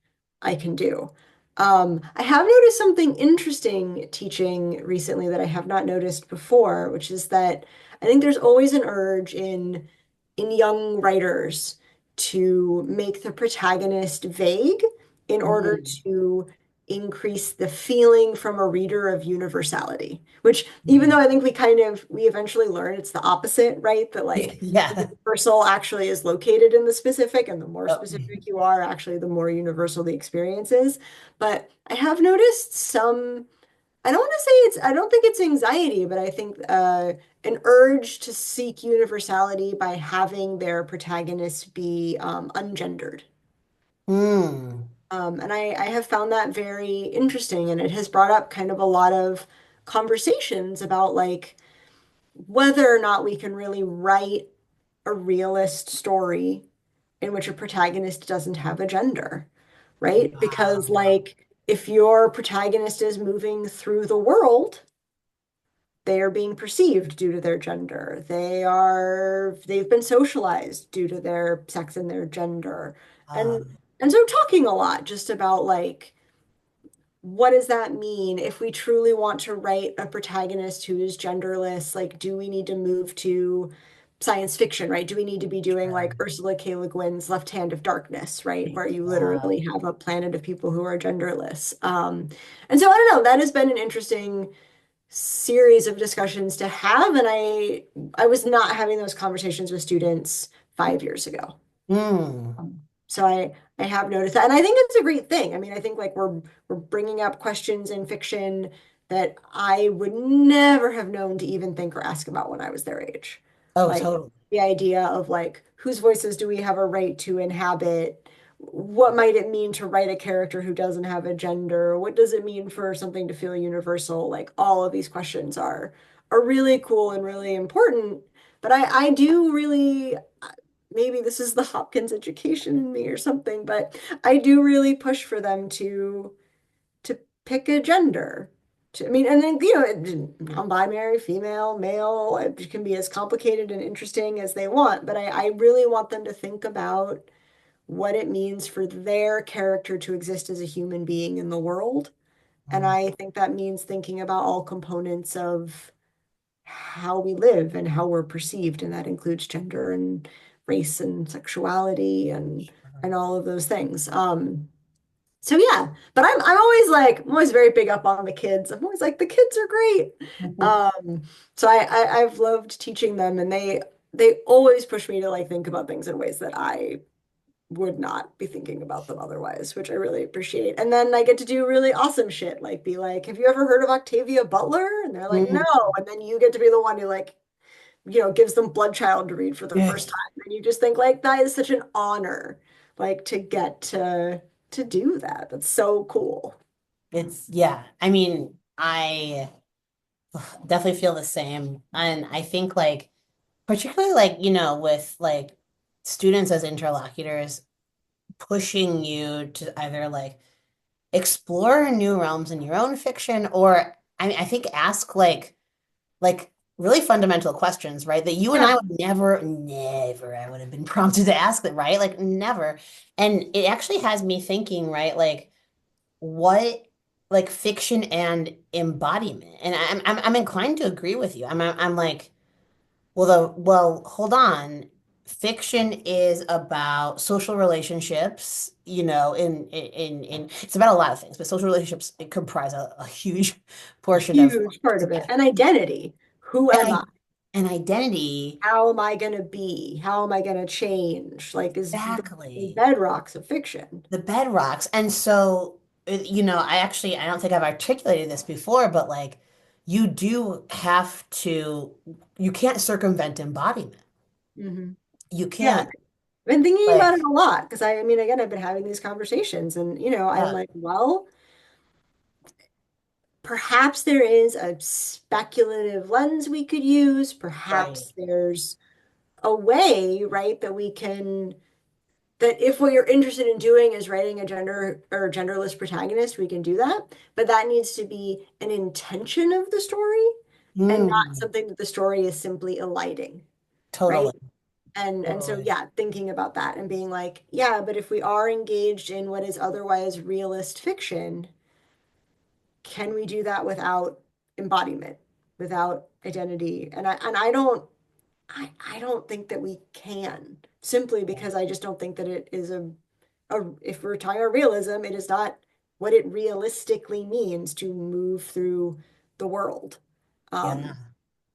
do. I have noticed something interesting teaching recently that I have not noticed before, which is that I think there's always an urge in young writers to make the protagonist vague in order hmm to increase the feeling from a reader of universality, which even hmm though I think we eventually learn it's the opposite, right? That like the Yeah. universal actually is located in the specific, and the more Oh, specific you are, actually, the more universal the experience is. But I have noticed some, I don't want to say I don't think it's anxiety, but I think an urge to seek universality by having their protagonist be ungendered. mm. And I have found that very interesting, and it has brought up kind of a lot of conversations about like whether or not we can really write a realist story in which a protagonist doesn't have a gender, right? Because Wow. like if your protagonist is moving through the world, they are being perceived due to their gender. They've been socialized due to their sex and their gender. And Um, and so talking a lot just about like what does that mean if we truly want to write a protagonist who is genderless? Like, do we need to move to science fiction, right? Do we need to be doing sure. like Ursula K. Le Guin's Left Hand of Darkness, right? Where you Yeah. literally have a planet of people who are genderless. And so I don't know, that has been an interesting series of discussions to have. And I was not having those conversations with students 5 years ago. Mm. So I have noticed that, and I think it's a great thing. I mean, I think like we're bringing up questions in fiction that I would never have known to even think or ask about when I was their age. Oh, Like totally. the idea of like whose voices do we have a right to inhabit? What might it mean to write a character who doesn't have a gender? What does it mean for something to feel universal? Like all of these questions are really cool and really important. But I do really, maybe this is the Hopkins education in me or something, but I do really push for them to pick a gender. I mean, and then, non-binary, female, male, it can be as complicated and interesting as they want, but I really want them to think about what it means for their character to exist as a human being in the world. And Mhm. I think that means thinking about all components of how we live and how we're perceived, and that includes gender and race and sexuality and all of those things. So yeah, but I'm always very big up on the kids. I'm always like the kids are great. So I've loved teaching them, and they always push me to like think about things in ways that I would not be thinking about them otherwise, which I really appreciate. And then I get to do really awesome shit, like be like, have you ever heard of Octavia Butler? And they're like, no. Mhm. And then you get to be the one who like, gives them Blood Child to read for the first time. And you just think like that is such an honor, like to get to do that. That's so cool. Yeah. I mean, I definitely feel the same. And I think like particularly like, with like students as interlocutors pushing you to either like explore new realms in your own fiction or I think ask like really fundamental questions, right? That you and Yeah, I would never I would have been prompted to ask it, right? Like never. And it actually has me thinking, right? Like what like fiction and embodiment. And I'm inclined to agree with you. I'm like, hold on. Fiction is about social relationships, in it's about a lot of things, but social relationships it comprise a huge portion of huge part of it. And identity. Who and am I? and identity. How am I going to be? How am I going to change? Like, is the Exactly. bedrocks of fiction. The bedrocks. And so, I don't think I've articulated this before, but like you do have to, you can't circumvent embodiment. Hmm. You Yeah, can't I've been thinking about it like, a lot because I mean, again, I've been having these conversations, and I'm yeah, like, well, perhaps there is a speculative lens we could use. right. Perhaps there's a way, right, that if what you're interested in doing is writing a gender or genderless protagonist, we can do that. But that needs to be an intention of the story and not Mm, something that the story is simply eliding, right? totally. And so Totally. yeah, thinking about that and being like, yeah, but if we are engaged in what is otherwise realist fiction, can we do that without embodiment, without identity? And I don't think that we can, simply because I just don't think that it is if we're talking about realism, it is not what it realistically means to move through the world. Um, Yeah.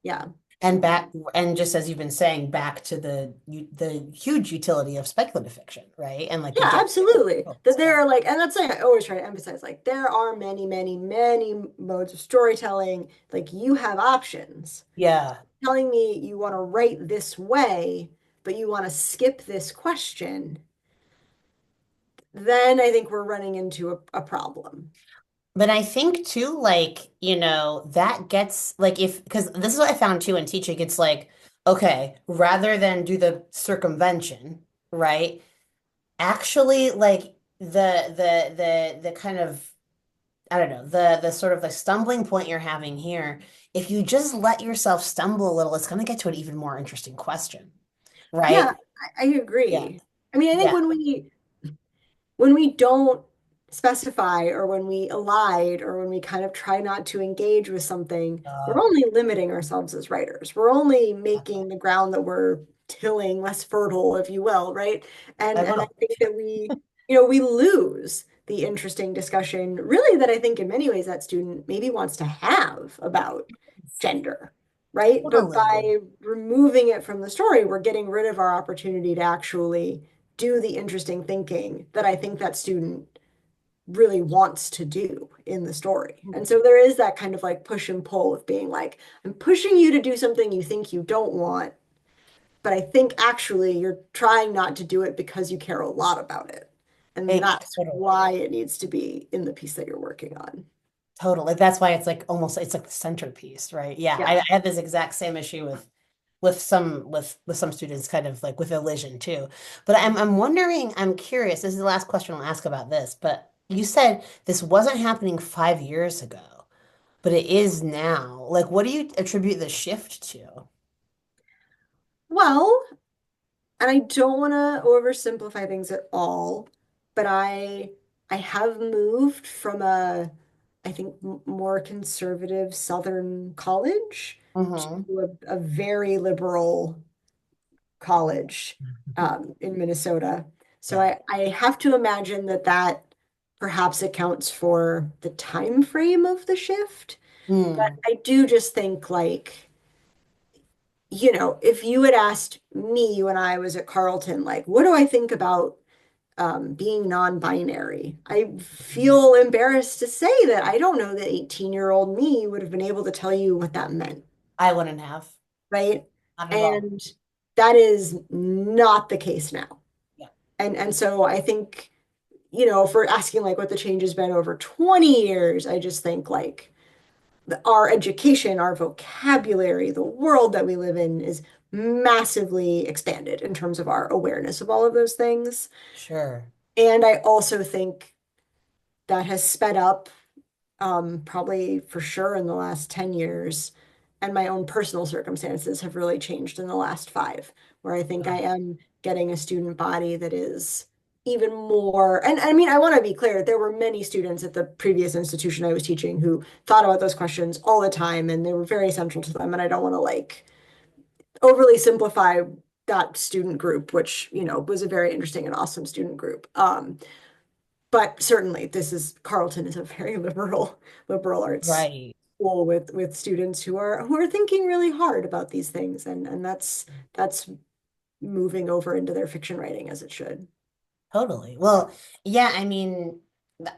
yeah. And just as you've been saying, back to the huge utility of speculative fiction, right? And like the Yeah, game. absolutely. That there Yeah. are like, and that's something I always try to emphasize, like there are many, many, many modes of storytelling. Like you have options. Yeah. Telling me you want to write this way, but you want to skip this question, then I think we're running into a problem. But I think too, like, that gets like if because this is what I found too in teaching, it's like, okay, rather than do the circumvention, right? Actually, like the kind of I don't know, the sort of the stumbling point you're having here, if you just let yourself stumble a little, it's gonna get to an even more interesting question, Yeah, right? I Yeah. agree. I mean, I think Yeah. when we don't specify or when we elide or when we kind of try not to engage with something, we're Uh, only limiting ourselves as writers. We're only making the ground that we're tilling less fertile, if you will, right? And I will. think that we lose the interesting discussion, really, that I think in many ways that student maybe wants to have about gender, right? But Totally. by removing it from the story, we're getting rid of our opportunity to actually do the interesting thinking that I think that student really wants to do in the story. And so there is that kind of like push and pull of being like, I'm pushing you to do something you think you don't want, but I think actually you're trying not to do it because you care a lot about it. And that's Totally. why it needs to be in the piece that you're working on. Totally. That's why it's like almost it's like the centerpiece, right? Yeah. I Yeah. had this exact same issue with with some students kind of like with elision too. But I'm wondering, I'm curious, this is the last question I'll ask about this, but you said this wasn't happening 5 years ago, but it is now. Like, what do you attribute the shift to? Well, and I don't want to oversimplify things at all, but I have moved from a I think more conservative Southern college Mm-hmm. to a very liberal college in Minnesota. So Yeah. I have to imagine that that perhaps accounts for the time frame of the shift. But Mm, I do just think like, if you had asked me when I was at Carleton, like, what do I think about being non-binary? I feel embarrassed to say that I don't know that 18-year-old me would have been able to tell you what that meant, I wouldn't have. right? Not at all. And that is not the case now. Yeah. And so I think, if we're asking like what the change has been over 20 years, I just think like our education, our vocabulary, the world that we live in is massively expanded in terms of our awareness of all of those things. Sure. And I also think that has sped up probably for sure in the last 10 years. And my own personal circumstances have really changed in the last five, where I think I am getting a student body that is even more. And I mean, I want to be clear, there were many students at the previous institution I was teaching who thought about those questions all the time, and they were very central to them. And I don't want to like overly simplify that student group, which, was a very interesting and awesome student group. But certainly Carleton is a very liberal arts Right. school with students who are thinking really hard about these things, and that's moving over into their fiction writing as it should. Totally. Well, yeah, I mean,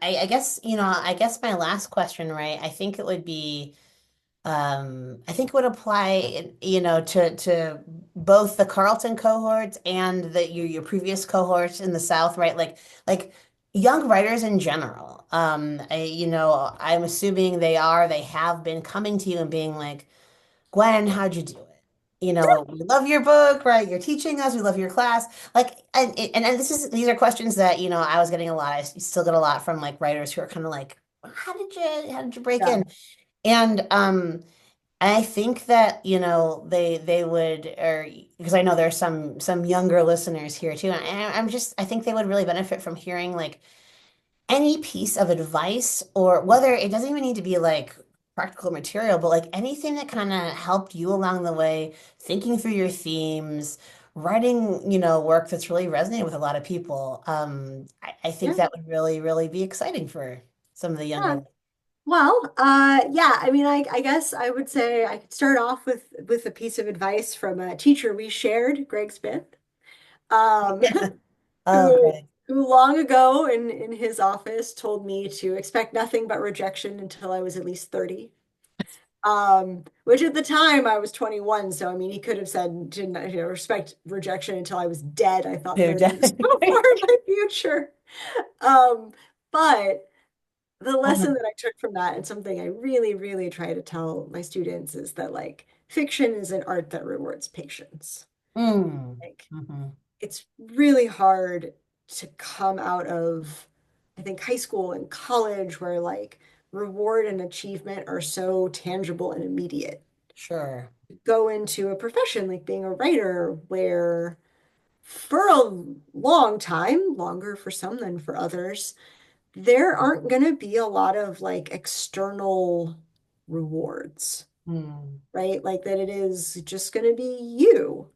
I guess, I guess my last question, right? I think it would be, I think it would apply, to both the Carleton cohorts and your previous cohorts in the South, right? Like young writers in general. I'm assuming they have been coming to you and being like, Gwen, how'd you do it? We love your book, right? You're teaching us. We love your class. Like, and these are questions that, I was getting a lot. I still get a lot from like writers who are kind of like, how did you break Yeah, in? And I think that, they would, or because I know there's some younger listeners here too. And I think they would really benefit from hearing like any piece of advice, or whether it doesn't even need to be like practical material, but like anything that kind of helped you along the way, thinking through your themes, writing, work that's really resonated with a lot of people. I think yeah, that would really, really be exciting for some of the yeah. younger. Well, yeah, I mean, I guess I would say I could start off with a piece of advice from a teacher we shared, Greg Smith, um, Oh, who great. who long ago in his office told me to expect nothing but rejection until I was at least 30. Which at the time I was 21, so I mean he could have said to respect rejection until I was dead. I thought Dude, 30 was so far in my future. Um, but the lesson Mhm. that I took from that, and something I really, really try to tell my students, is that like fiction is an art that rewards patience. Mm. Like Mhm. it's really hard to come out of, I think, high school and college where like reward and achievement are so tangible and immediate. Sure. Go into a profession like being a writer where for a long time, longer for some than for others, there aren't going to be a lot of like external rewards, Mm. right? Like that it is just going to be you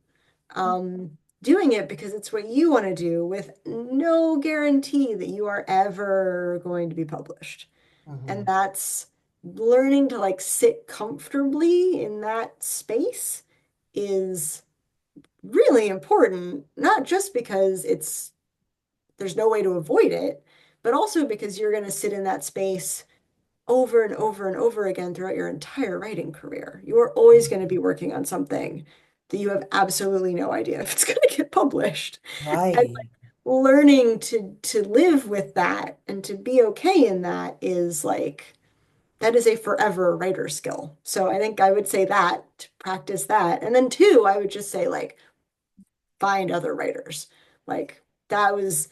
doing it because it's what you want to do with no guarantee that you are ever going to be published. And Mhm. that's learning to like sit comfortably in that space is really important, not just because there's no way to avoid it, but also because you're going to sit in that space over and over and over again throughout your entire writing career. You are always going to be working on something that you have absolutely no idea if it's going to get published. And Right. like learning to live with that and to be okay in that is like that is a forever writer skill. So I think I would say that to practice that. And then two, I would just say like find other writers. Like that was,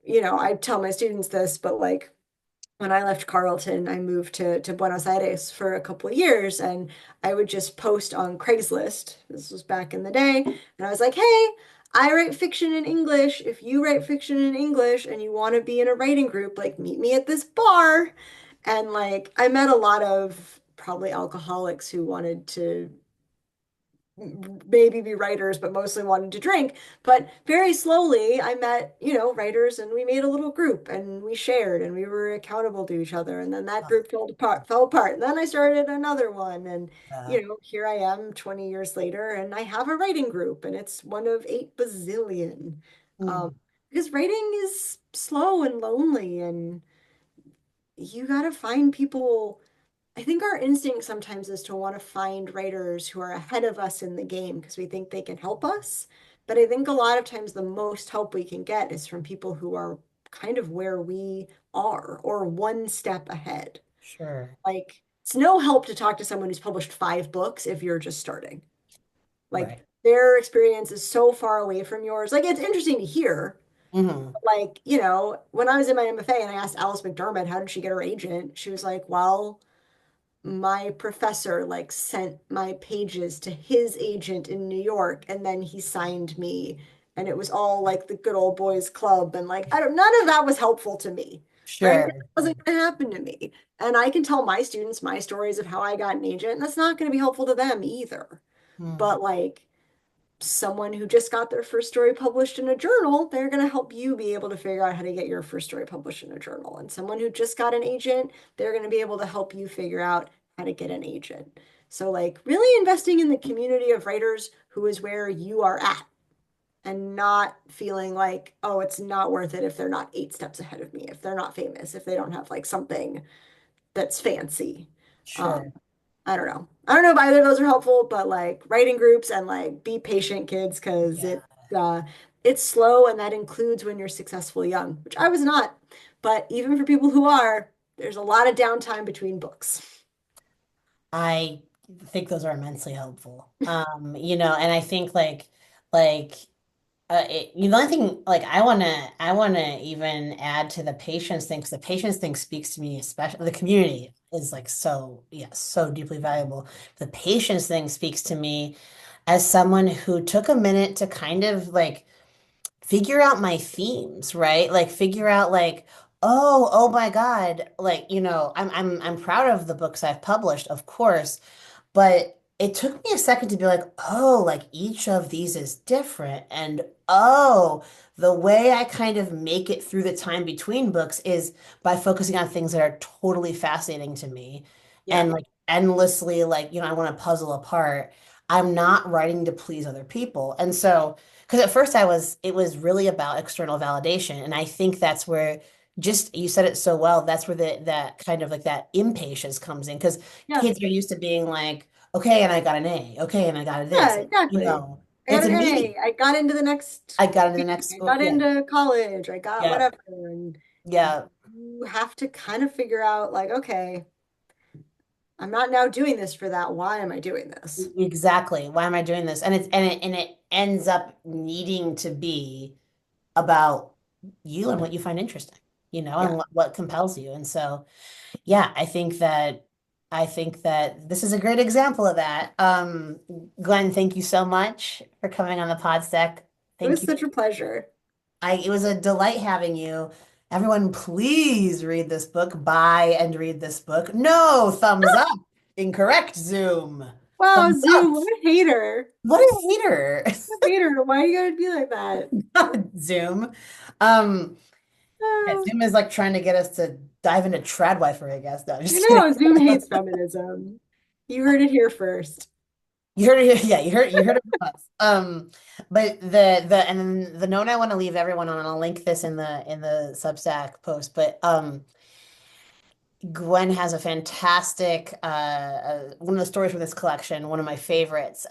I tell my students this, but like when I left Carleton, I moved to Buenos Aires for a couple of years and I would just post on Craigslist. This was back in the day. And I was like, hey, I write fiction in English. If you write fiction in English and you want to be in a writing group, like meet me at this bar. And like I met a lot of probably alcoholics who wanted to maybe be writers, but mostly wanted to drink. But very slowly, I met, writers, and we made a little group, and we shared, and we were accountable to each other. And then that Oh, group fell apart. And then I started another one, and yeah. here I am 20 years later, and I have a writing group, and it's one of 8 bazillion. Um, Mm, because writing is slow and lonely, and you got to find people. I think our instinct sometimes is to want to find writers who are ahead of us in the game because we think they can help us. But I think a lot of times the most help we can get is from people who are kind of where we are or one step ahead. sure. Like, it's no help to talk to someone who's published 5 books if you're just starting. Like, Right. their experience is so far away from yours. Like, it's interesting to hear. Hmm. Like, when I was in my MFA and I asked Alice McDermott, how did she get her agent? She was like, well, my professor like sent my pages to his agent in New York and then he signed me and it was all like the good old boys club and like I don't none of that was helpful to me, right? It Sure. wasn't going to happen to me. And I can tell my students my stories of how I got an agent and that's not going to be helpful to them either. Mm, But like someone who just got their first story published in a journal, they're going to help you be able to figure out how to get your first story published in a journal. And someone who just got an agent, they're going to be able to help you figure out how to get an agent. So, like, really investing in the community of writers who is where you are at and not feeling like, oh, it's not worth it if they're not 8 steps ahead of me, if they're not famous, if they don't have like something that's fancy. sure. Um, I don't know. I don't know if either of those are helpful, but like writing groups and like be patient, kids, because Yeah. it's slow and that includes when you're successful young, which I was not. But even for people who are, there's a lot of downtime between books. I think those are immensely helpful. And I think like the only thing like I wanna even add to the patience thing because the patience thing speaks to me, especially the community is like so yes, so deeply valuable. The patience thing speaks to me as someone who took a minute to kind of like figure out my themes, right? Like figure out like, oh my God, like, I'm proud of the books I've published, of course, but it took me a second to be like, oh, like each of these is different. And oh, the way I kind of make it through the time between books is by focusing on things that are totally fascinating to me Yeah. and like endlessly, like, I want to puzzle apart. I'm not writing to please other people. And so, because at first it was really about external validation. And I think that's where just, you said it so well, that's where that kind of like that impatience comes in. Because Yeah. kids are used to being like, okay, and I got an A. Okay, and I got a Yeah, this. exactly. I And got it's an immediate. A. I got into the next I got into the thing. next I school. got Yeah, into college. I got yeah, whatever. And yeah, you have to kind of figure out like, okay, I'm not now doing this for that. Why am I doing this? exactly. Why am I doing this? And it ends up needing to be about you and what you find interesting, and Yeah. what compels you. And so, yeah, I think that this is a great example of that. Glenn, thank you so much for coming on the Podstack. It Thank was you. such a pleasure. It was a delight having you. Everyone, please read this book. Buy and read this book. No, thumbs up. Incorrect, Zoom. Wow, Thumbs up. Zoom, what a hater. What a hater. What a hater. Why you gotta be like that? Zoom. Um, yeah, Ah, Zoom is like trying to get us to dive into tradwifer, I guess. No, you just kidding. know, Zoom hates feminism. You heard it here first. You heard it, yeah, you heard it from us. But and then the note I want to leave everyone on, and I'll link this in the Substack post, but Gwen has a fantastic one of the stories from this collection, one of my favorites.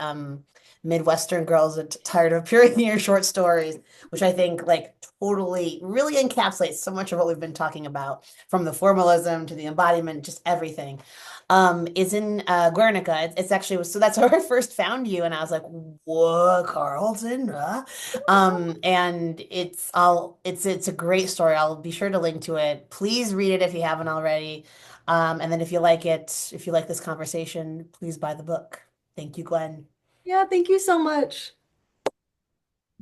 Midwestern girls that tired of appearing in your short stories, which I think like totally really encapsulates so much of what we've been talking about, from the formalism to the embodiment, just everything. Is in Guernica. It's actually so that's how I first found you, and I was like, "What, Carlton?" And it's a great story. I'll be sure to link to it. Please read it if you haven't already. And then if you like it, if you like this conversation, please buy the book. Thank you, Gwen. Yeah, thank you so much.